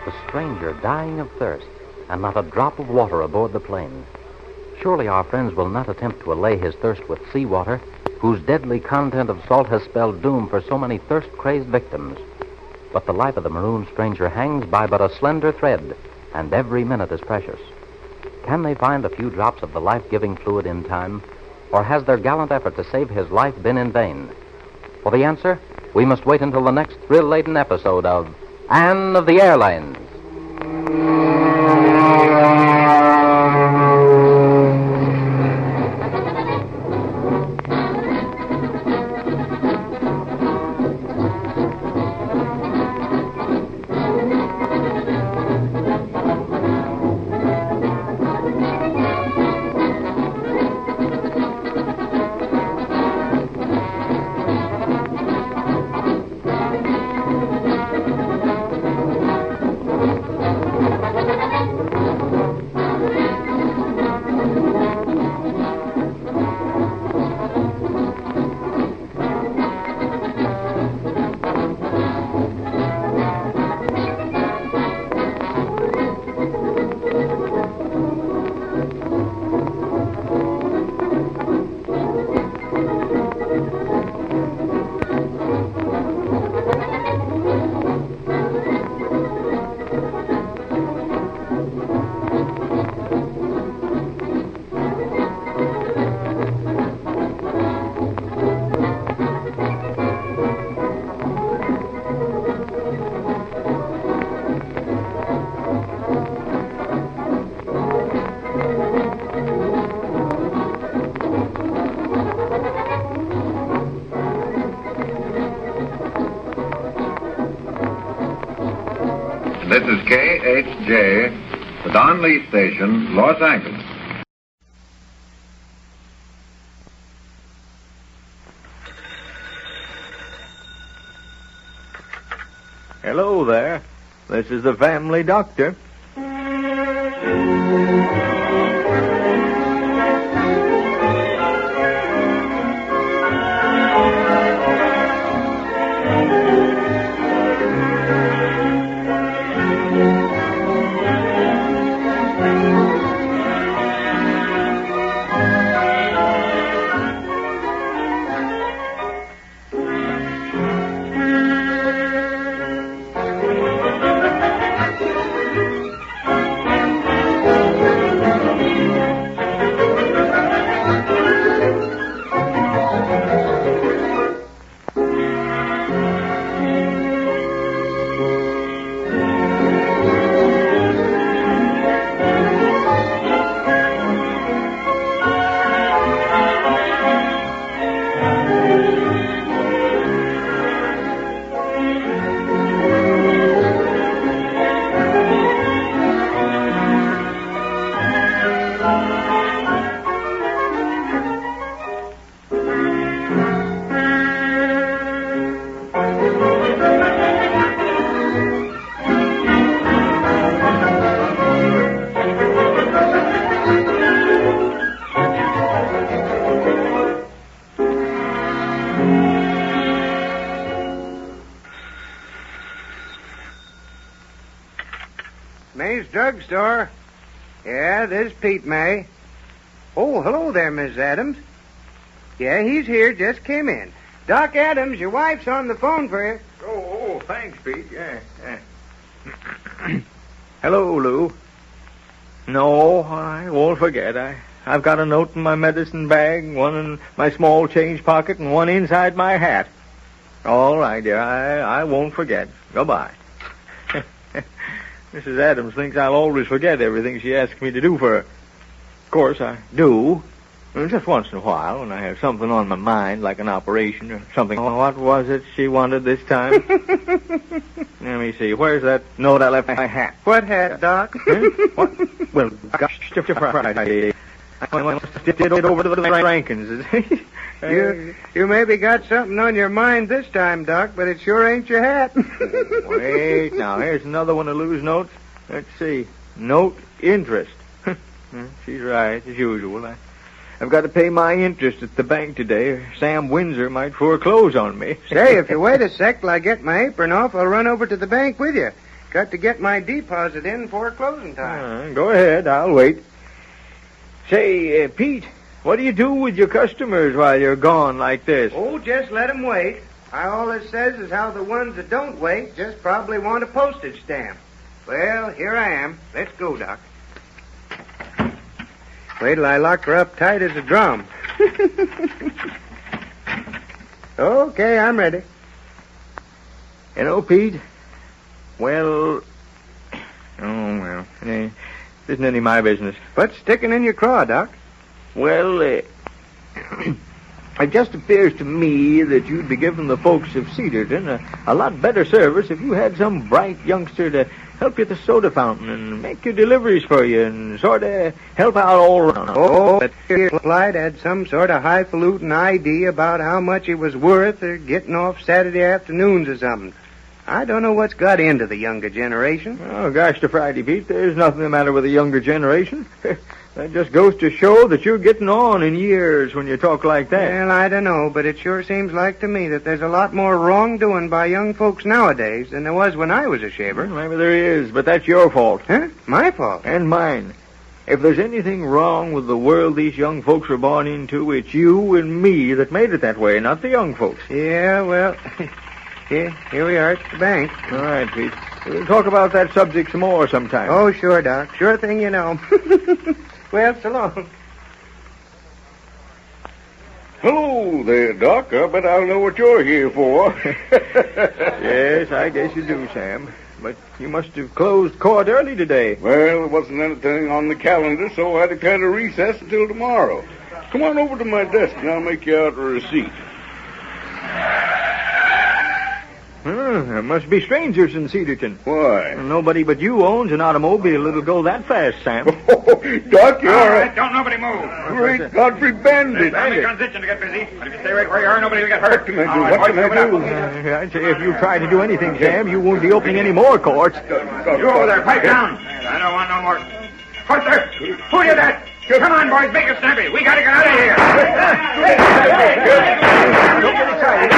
The stranger dying of thirst, and not a drop of water aboard the plane. Surely our friends will not attempt to allay his thirst with seawater, whose deadly content of salt has spelled doom for so many thirst-crazed victims. But the life of the maroon stranger hangs by but a slender thread, and every minute is precious. Can they find a few drops of the life-giving fluid in time, or has their gallant effort to save his life been in vain? For the answer, we must wait until the next thrill-laden episode of Anne of the Airlanes. This is KHJ, the Don Lee Station, Los Angeles. Hello there. This is the family doctor. May's Drugstore. Yeah, this is Pete May. Oh, hello there, Miss Adams. Yeah, he's here, just came in. Doc Adams, your wife's on the phone for you. Oh, thanks, Pete. Yeah. Hello, Lou. No, I won't forget. I've got a note in my medicine bag, one in my small change pocket, and one inside my hat. All right, dear. I won't forget. Goodbye. Mrs. Adams thinks I'll always forget everything she asks me to do for her. Of course, I do. Just once in a while, when I have something on my mind, like an operation or something. Oh, what was it she wanted this time? Let me see. Where's that note I left my hat? What hat, Doc? Huh? What? Well, gosh, Friday. I must have did it over to the Rankins. You maybe got something on your mind this time, Doc, but it sure ain't your hat. Wait, now, here's another one of Lou's notes. Let's see. Note interest. She's right, as usual. I've got to pay my interest at the bank today, or Sam Windsor might foreclose on me. Say, if you wait a sec till I get my apron off, I'll run over to the bank with you. Got to get my deposit in for closing time. Go ahead, I'll wait. Say, Pete, what do you do with your customers while you're gone like this? Oh, just let 'em wait. All it says is how the ones that don't wait just probably want a postage stamp. Well, here I am. Let's go, Doc. Wait till I lock her up tight as a drum. Okay, I'm ready. You know, Pete, well, it isn't any of my business. What's sticking in your craw, Doc? Well, it just appears to me that you'd be giving the folks of Cedarton a lot better service if you had some bright youngster to help you at the soda fountain and make your deliveries for you and sort of help out all around. Oh, but Clyde had some sort of highfalutin idea about how much he was worth or getting off Saturday afternoons or something. I don't know what's got into the younger generation. Oh, gosh to Friday, Pete, there's nothing the matter with the younger generation. That just goes to show that you're getting on in years when you talk like that. Well, I don't know, but it sure seems like to me that there's a lot more wrongdoing by young folks nowadays than there was when I was a shaver. Well, maybe there is, but that's your fault. Huh? My fault? And mine. If there's anything wrong with the world these young folks were born into, it's you and me that made it that way, not the young folks. Yeah, well, here we are at the bank. All right, Pete. We'll talk about that subject some more sometime. Oh, sure, Doc. Sure thing you know. Well, so long. Hello there, Doc. I bet I'll know what you're here for. Yes, I guess you do, Sam. But you must have closed court early today. Well, there wasn't anything on the calendar, so I had to kind of recess until tomorrow. Come on over to my desk and I'll make you out a receipt. There must be strangers in Cedarton. Why? Nobody but you owns an automobile that'll go that fast, Sam. Doc, you're all right. Don't nobody move. Great Godfrey Bandit. Family gun's itching to get busy. But if you stay right where you are, nobody will get hurt. What can I do? What can I do? I'd say if you try to do anything, Sam, you won't be opening any more courts. You over there, pipe down. I don't want no more. What's there? Who did that? Come on, boys, make it snappy. We gotta get out of here. Don't get excited.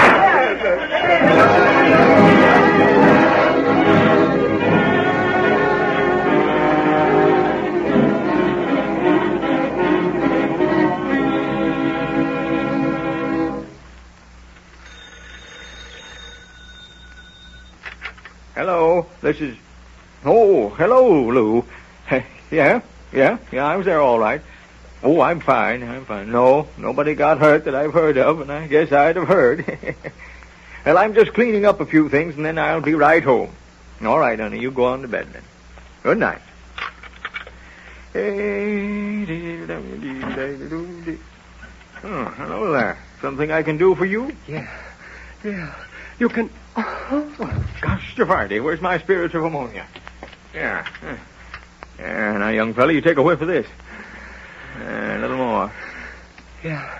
Hello, this is... Oh, hello, Lou. Yeah, I was there all right. Oh, I'm fine. No, nobody got hurt that I've heard of, and I guess I'd have heard. Well, I'm just cleaning up a few things, and then I'll be right home. All right, honey, you go on to bed then. Good night. Oh, hello there. Something I can do for you? Yeah. You can... Gosh, Friday, where's my spirits of ammonia? Yeah. Now, young fella, you take a whiff of this. A little more. Yeah.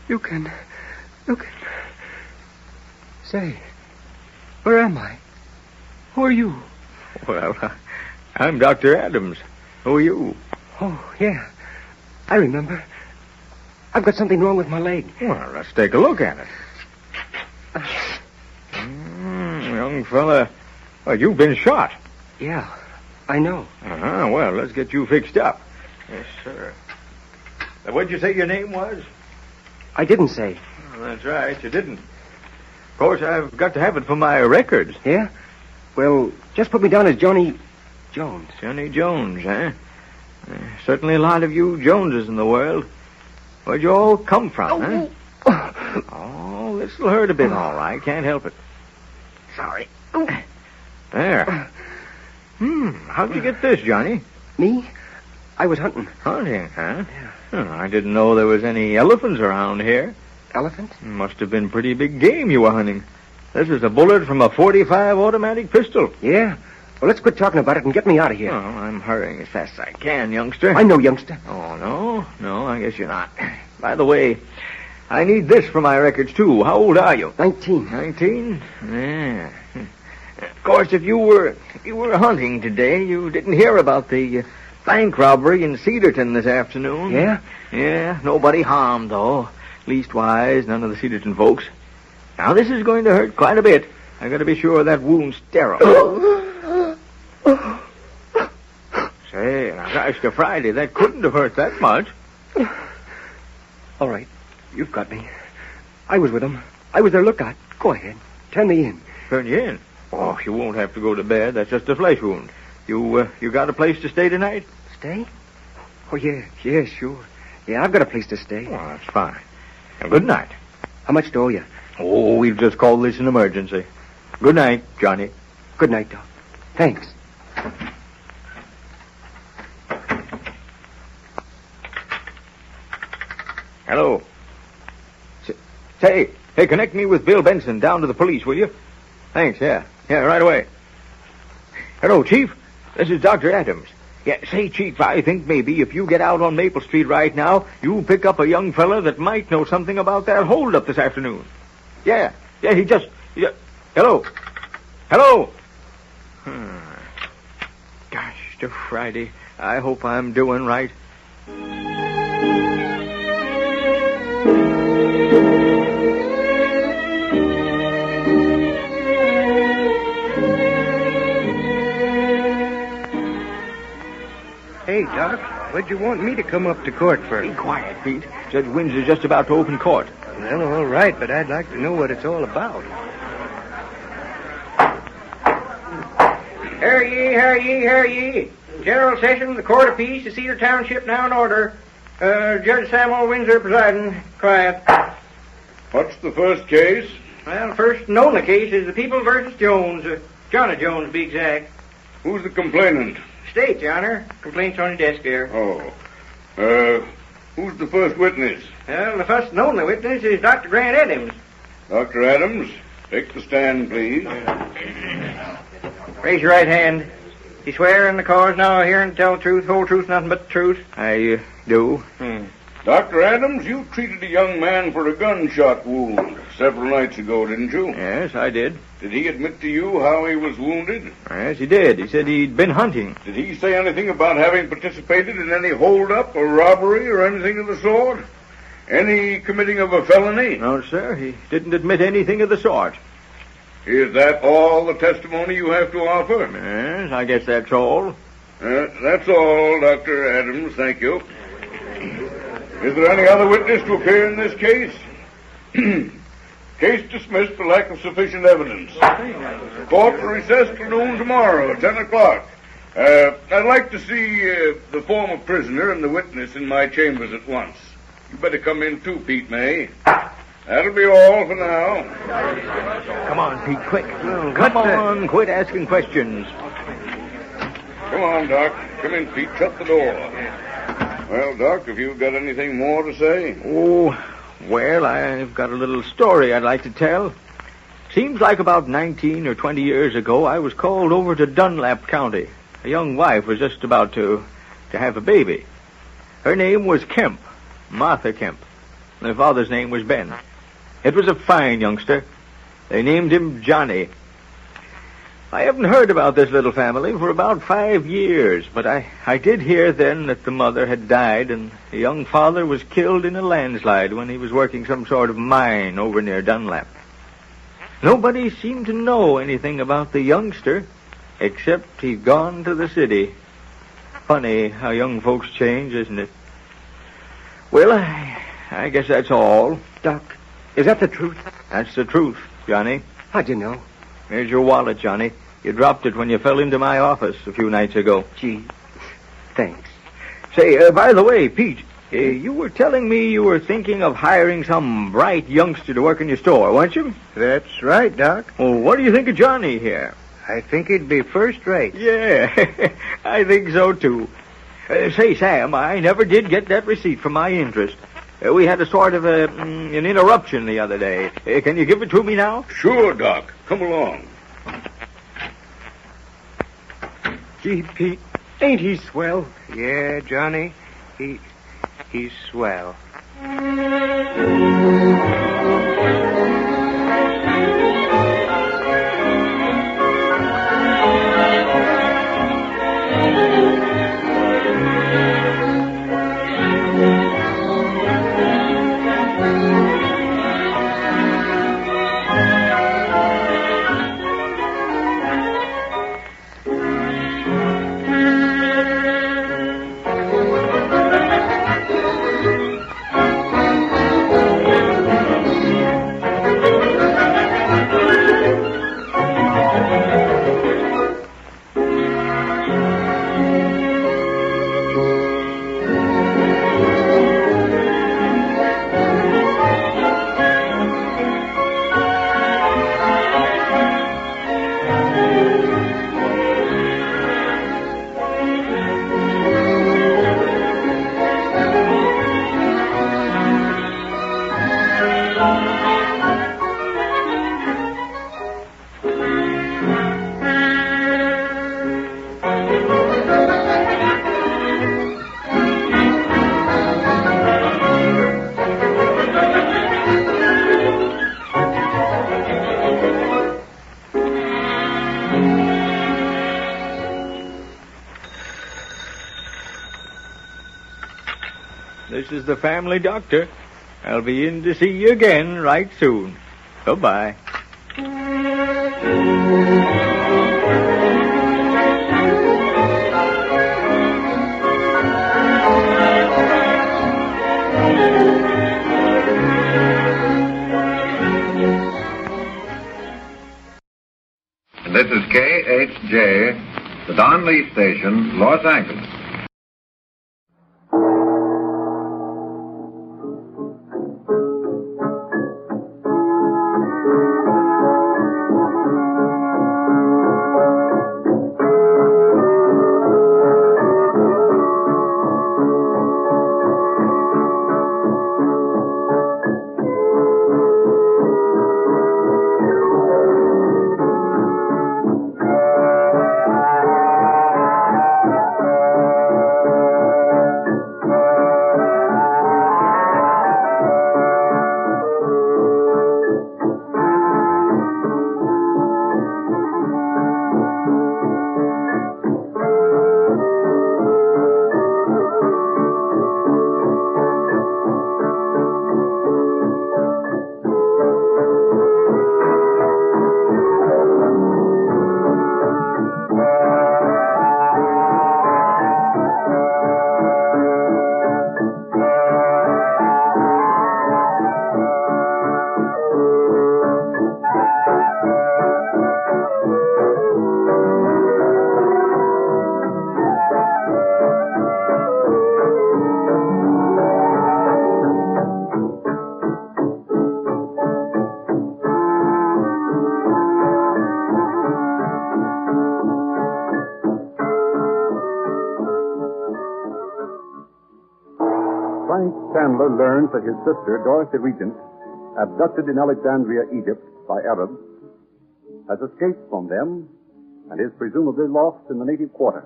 You can... Say, where am I? Who are you? Well, I'm Dr. Adams. Who are you? Oh, yeah. I remember. I've got something wrong with my leg. Well, let's take a look at it. Young fella, you've been shot. Yeah, I know. Well, let's get you fixed up. Yes, sir. What'd you say your name was? I didn't say. Oh, that's right, you didn't. Of course, I've got to have it for my records. Yeah? Well, just put me down as Johnny Jones. Johnny Jones, eh? Certainly a lot of you Joneses in the world. Where'd you all come from, huh? Oh, this'll hurt a bit, all right. Can't help it. Sorry. There. How'd you get this, Johnny? Me? I was hunting. Hunting, huh? Yeah. Oh, I didn't know there was any elephants around here. Elephants? Must have been pretty big game you were hunting. This is a bullet from a .45 automatic pistol. Yeah? Well, let's quit talking about it and get me out of here. Oh, I'm hurrying as fast as I can, youngster. I'm no youngster. Oh, no, I guess you're not. By the way, I need this for my records, too. How old are you? 19. 19? Yeah. Of course, if you were hunting today, you didn't hear about the bank robbery in Cedarton this afternoon. Yeah? Yeah, nobody harmed, though. Leastwise, none of the Cedarton folks. Now, this is going to hurt quite a bit. I gotta be sure that wound's sterile. Say, now, gosh to Friday, that couldn't have hurt that much. All right. You've got me. I was with them. I was their lookout. Go ahead. Turn me in. Turn you in? Oh, you won't have to go to bed. That's just a flesh wound. You got a place to stay tonight? Stay? Oh, yeah, sure. Yeah, I've got a place to stay. Well, that's fine. Now, good night. How much do you? Oh, we've just called this an emergency. Good night, Johnny. Good night, Doc. Thanks. Hello. Hey, connect me with Bill Benson down to the police, will you? Thanks, yeah, right away. Hello, Chief. This is Dr. Adams. Yeah, say, Chief, I think maybe if you get out on Maple Street right now, you pick up a young fella that might know something about that holdup this afternoon. Yeah, he just... Yeah. Hello? Gosh, to Friday. I hope I'm doing right. Hey, Doc, what'd you want me to come up to court for? Be quiet, Pete. Judge Windsor's just about to open court. Well, all right, but I'd like to know what it's all about. Hear ye. General session, the Court of Peace of Cedar Township now in order. Judge Samuel Windsor presiding. Quiet. What's the first case? Well, the first and only case is the People versus Jones. Johnny Jones, to be exact. Who's the complainant? State, Your Honor. Complaint's on your desk here. Oh. Who's the first witness? Well, the first and only witness is Dr. Grant Adams. Dr. Adams, take the stand, please. Raise your right hand. You swear in the cause now, hearing tell the truth, whole truth, nothing but the truth? I do. Dr. Adams, you treated a young man for a gunshot wound several nights ago, didn't you? Yes, I did. Did he admit to you how he was wounded? Yes, he did. He said he'd been hunting. Did he say anything about having participated in any holdup or robbery or anything of the sort? Any committing of a felony? No, sir. He didn't admit anything of the sort. Is that all the testimony you have to offer? Yes, I guess that's all. That's all, Dr. Adams. Thank you. Is there any other witness to appear in this case? Case dismissed for lack of sufficient evidence. Court will recess till noon tomorrow at 10 o'clock. I'd like to see the former prisoner and the witness in my chambers at once. You better come in too, Pete May. That'll be all for now. Come on, Pete, quick. Come on, quit asking questions. Come on, Doc. Come in, Pete. Shut the door. Well, Doc, have you got anything more to say? Oh, well, I've got a little story I'd like to tell. Seems like about 19 or 20 years ago, I was called over to Dunlap County. A young wife was just about to have a baby. Her name was Kemp, Martha Kemp. Her father's name was Ben. It was a fine youngster. They named him Johnny. I haven't heard about this little family for about 5 years, but I did hear then that the mother had died and the young father was killed in a landslide when he was working some sort of mine over near Dunlap. Nobody seemed to know anything about the youngster, except he'd gone to the city. Funny how young folks change, isn't it? Well, I guess that's all. Doc, is that the truth? That's the truth, Johnny. How'd you know? Here's your wallet, Johnny. You dropped it when you fell into my office a few nights ago. Gee, thanks. Say, by the way, Pete, you were telling me you were thinking of hiring some bright youngster to work in your store, weren't you? That's right, Doc. Well, what do you think of Johnny here? I think he'd be first rate. Yeah, I think so, too. Say, Sam, I never did get that receipt for my interest. We had a sort of an interruption the other day. Can you give it to me now? Sure, Doc. Come along. Gee, Pete, ain't he swell? Yeah, Johnny. He's swell. This is the family doctor. I'll be in to see you again right soon. Goodbye. And this is KHJ, the Don Lee Station, Los Angeles. Frank Chandler learns that his sister, Dorothy Regent, abducted in Alexandria, Egypt, by Arabs, has escaped from them and is presumably lost in the native quarter.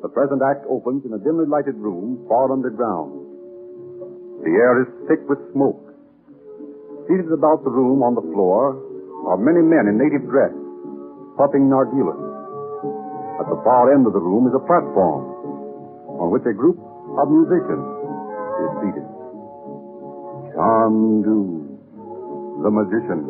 The present act opens in a dimly lighted room far underground. The air is thick with smoke. Seated about the room on the floor are many men in native dress, puffing narghilas. At the far end of the room is a platform on which a group of musicians is seated. Chandu the Magician.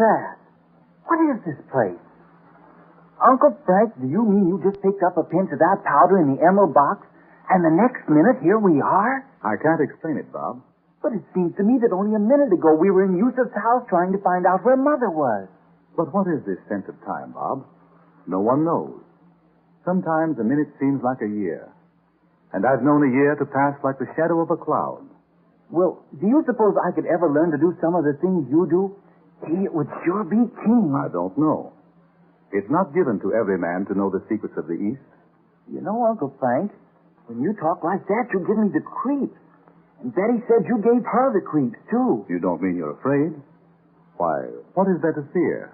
that? What is this place? Uncle Frank, do you mean you just picked up a pinch of that powder in the emerald box, and the next minute here we are? I can't explain it, Bob. But it seems to me that only a minute ago we were in Yusuf's house trying to find out where Mother was. But what is this sense of time, Bob? No one knows. Sometimes a minute seems like a year. And I've known a year to pass like the shadow of a cloud. Well, do you suppose I could ever learn to do some of the things you do? Gee, it would sure be keen. I don't know. It's not given to every man to know the secrets of the East. You know, Uncle Frank, when you talk like that, you give me the creeps. And Betty said you gave her the creeps, too. You don't mean you're afraid? Why, what is there to fear?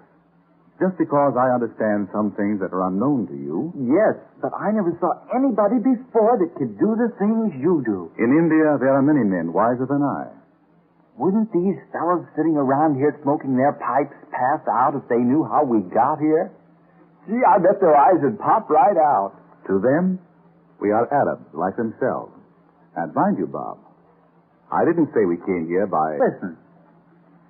Just because I understand some things that are unknown to you. Yes, but I never saw anybody before that could do the things you do. In India, there are many men wiser than I. Wouldn't these fellows sitting around here smoking their pipes pass out if they knew how we got here? Gee, I bet their eyes would pop right out. To them, we are Arabs like themselves. And mind you, Bob, I didn't say we came here by... Listen.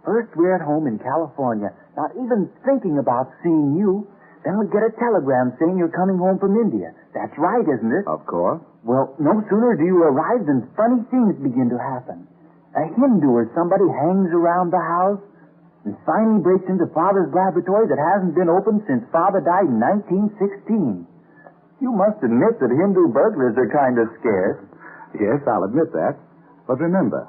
First, we're at home in California, not even thinking about seeing you. Then we get a telegram saying you're coming home from India. That's right, isn't it? Of course. Well, no sooner do you arrive than funny things begin to happen. A Hindu or somebody hangs around the house and finally breaks into Father's laboratory that hasn't been opened since Father died in 1916. You must admit that Hindu burglars are kind of scarce. Yes, I'll admit that. But remember,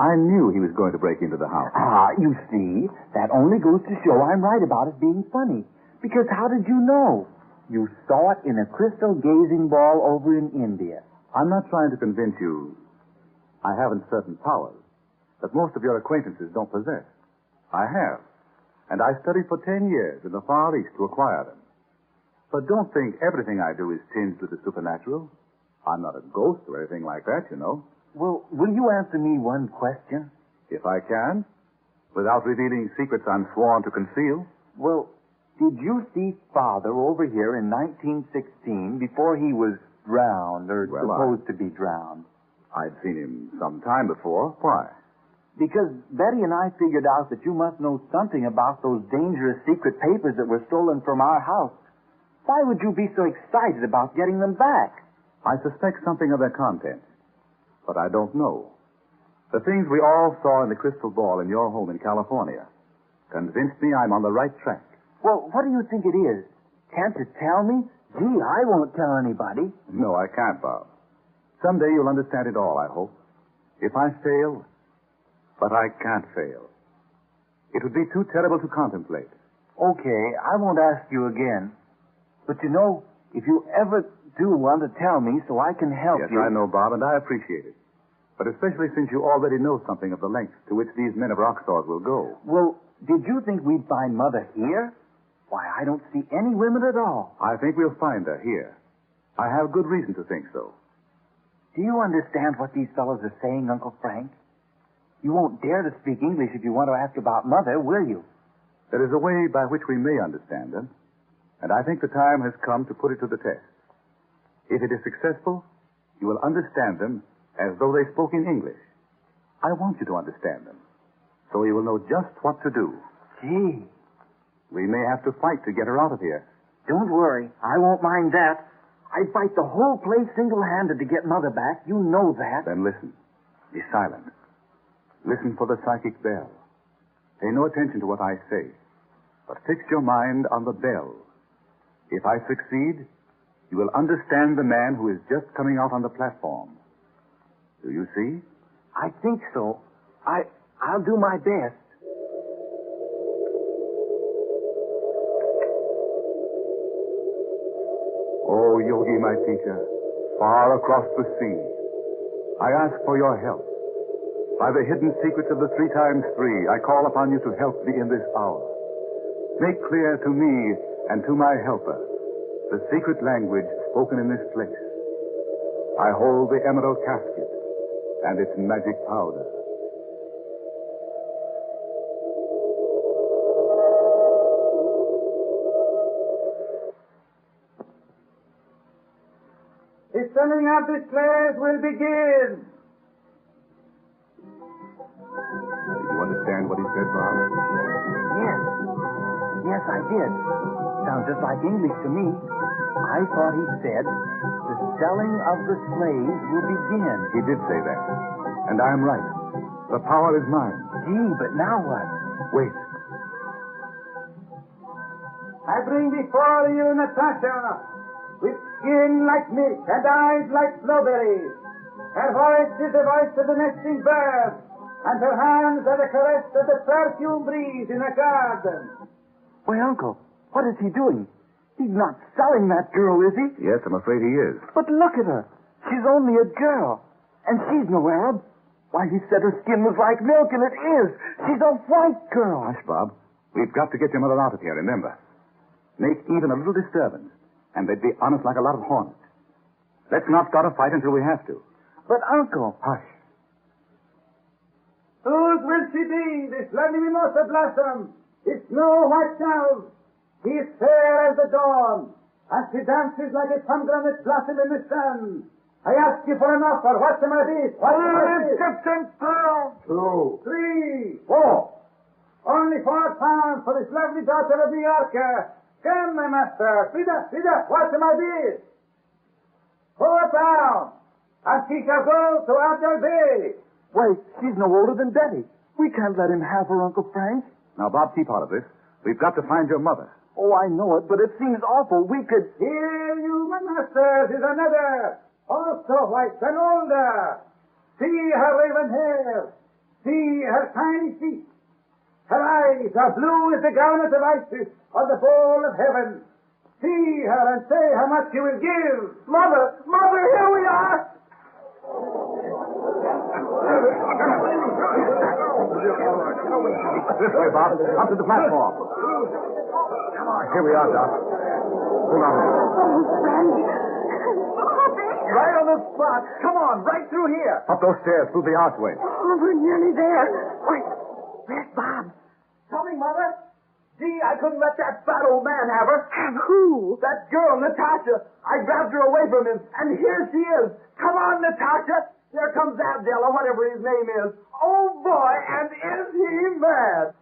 I knew he was going to break into the house. Ah, you see, that only goes to show I'm right about it being funny. Because how did you know? You saw it in a crystal gazing ball over in India. I'm not trying to convince you I haven't certain powers that most of your acquaintances don't possess. I have. And I studied for 10 years in the Far East to acquire them. But don't think everything I do is tinged with the supernatural. I'm not a ghost or anything like that, you know. Well, will you answer me one question? If I can, without revealing secrets I'm sworn to conceal. Well, did you see Father over here in 1916 before he was drowned, or supposed to be drowned? I'd seen him some time before. Why? Because Betty and I figured out that you must know something about those dangerous secret papers that were stolen from our house. Why would you be so excited about getting them back? I suspect something of their contents. But I don't know. The things we all saw in the crystal ball in your home in California convinced me I'm on the right track. Well, what do you think it is? Can't you tell me? Gee, I won't tell anybody. No, I can't, Bob. Someday you'll understand it all, I hope. If I fail, but I can't fail. It would be too terrible to contemplate. Okay, I won't ask you again. But you know, if you ever do want to tell me so I can help you... Yes, I know, Bob, and I appreciate it. But especially since you already know something of the lengths to which these men of Roxor will go. Well, did you think we'd find Mother here? Why, I don't see any women at all. I think we'll find her here. I have good reason to think so. Do you understand what these fellows are saying, Uncle Frank? You won't dare to speak English if you want to ask about Mother, will you? There is a way by which we may understand them, and I think the time has come to put it to the test. If it is successful, you will understand them as though they spoke in English. I want you to understand them, so you will know just what to do. Gee. We may have to fight to get her out of here. Don't worry. I won't mind that. I'd fight the whole place single-handed to get Mother back. You know that. Then listen. Be silent. Listen for the psychic bell. Pay no attention to what I say, but fix your mind on the bell. If I succeed, you will understand the man who is just coming out on the platform. Do you see? I think so. I'll do my best. Oh, Yogi, my teacher, far across the sea, I ask for your help. By the hidden secrets of the 3 times 3, I call upon you to help me in this hour. Make clear to me and to my helper the secret language spoken in this place. I hold the emerald casket and its magic powder. The selling of this place will begin. You understand what he said, Bob? Yes. Yes, I did. Sounds just like English to me. I thought he said, the selling of the slaves will begin. He did say that. And I am right. The power is mine. Gee, but now what? Wait. I bring before you Natasha, with skin like milk and eyes like strawberries. Her voice is the voice of the nesting bird, and her hands are the caress of the perfume breeze in a garden. Why, Uncle, what is he doing? He's not selling that girl, is he? Yes, I'm afraid he is. But look at her. She's only a girl. And she's no Arab. Why, he said her skin was like milk, and it is. She's a white girl. Hush, Bob. We've got to get your mother out of here, remember. Make even a little disturbance, and they'd be honest like a lot of hornets. Let's not start a fight until we have to. But, Uncle... Hush. Whose will she be, this lovely mimosa blossom, this snow white child? She is fair as the dawn, and she dances like a pomegranate blossom in the sun. I ask you for an offer. What am I bid? What am I bid? £15. 2. 3. 4. Only £4 for this lovely daughter of New York. Come, my master. Frida, what am I bid? £4. And she shall go to Abdel Bey. Wait, she's no older than Betty. We can't let him have her, Uncle Frank. Now, Bob, keep out of this. We've got to find your mother. Oh, I know it, but it seems awful. We could... Here, you, my masters, is another, also white and older. See her raven hair. See her tiny feet. Her eyes are blue as the garnet of Isis on the bowl of heaven. See her and say how much you will give. Mother, here we are. This way, Bob. Up to the platform. Come on. Here we are, Doc. Hold on. Right on the spot. Come on, right through here. Up those stairs, through the archway. Oh, we're nearly there. Wait, where's Bob? Tell me, Mother. Gee, I couldn't let that fat old man have her. Have who? That girl, Natasha. I grabbed her away from him, and here she is. Come on, Natasha. Here comes Abdel, or whatever his name is. Oh, boy, and is he mad?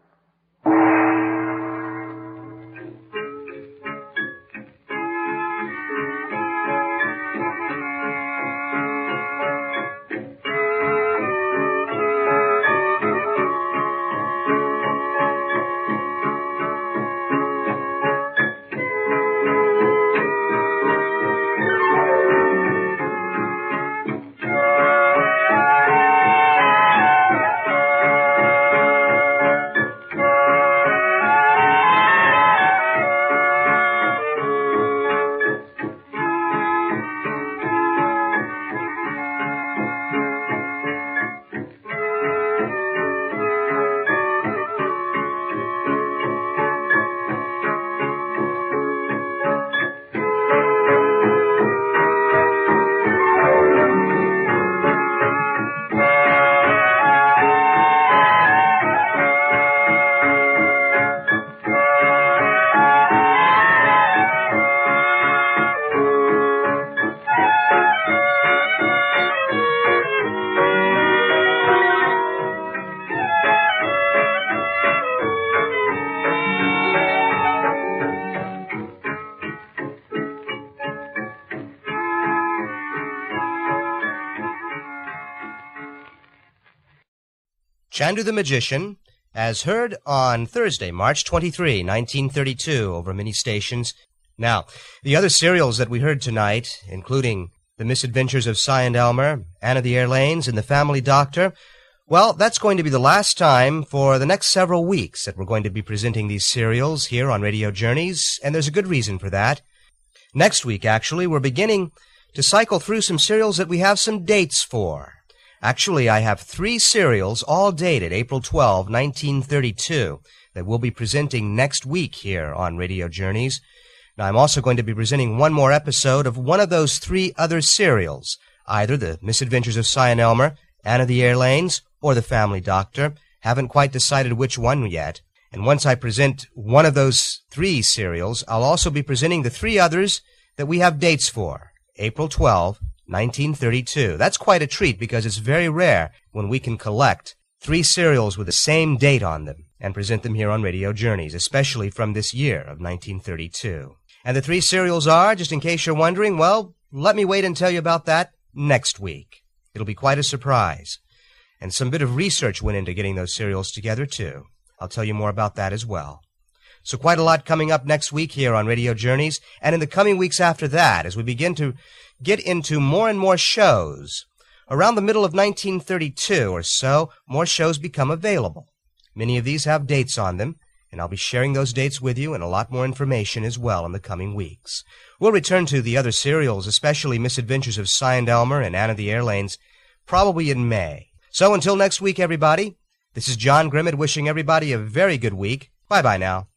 Chandu the Magician, as heard on Thursday, March 23, 1932, over many stations. Now, the other serials that we heard tonight, including The Misadventures of Cy and Elmer, Anna the Airlanes, and The Family Doctor, well, that's going to be the last time for the next several weeks that we're going to be presenting these serials here on Radio Journeys, and there's a good reason for that. Next week, actually, we're beginning to cycle through some serials that we have some dates for. Actually, I have 3 serials, all dated April 12, 1932, that we'll be presenting next week here on Radio Journeys. Now, I'm also going to be presenting one more episode of one of those 3 other serials, either The Misadventures of Cy and Elmer, Anna the Airlanes, or The Family Doctor. Haven't quite decided which one yet. And once I present one of those 3 serials, I'll also be presenting the 3 others that we have dates for, April 12, 1932. That's quite a treat because it's very rare when we can collect 3 serials with the same date on them. and present them here on Radio Journeys, especially from this year of 1932. And the 3 serials are, just in case you're wondering, well, let me wait and tell you about that next week. It'll be quite a surprise. And some bit of research went into getting those serials together, too. I'll tell you more about that as well. So quite a lot coming up next week here on Radio Journeys, and in the coming weeks after that, as we begin to get into more and more shows. Around the middle of 1932 or so, more shows become available. Many of these have dates on them, and I'll be sharing those dates with you and a lot more information as well in the coming weeks. We'll return to the other serials, especially Misadventures of Cy and Elmer and Anna the Airlanes, probably in May. So until next week, everybody, this is John Grimmett wishing everybody a very good week. Bye-bye now.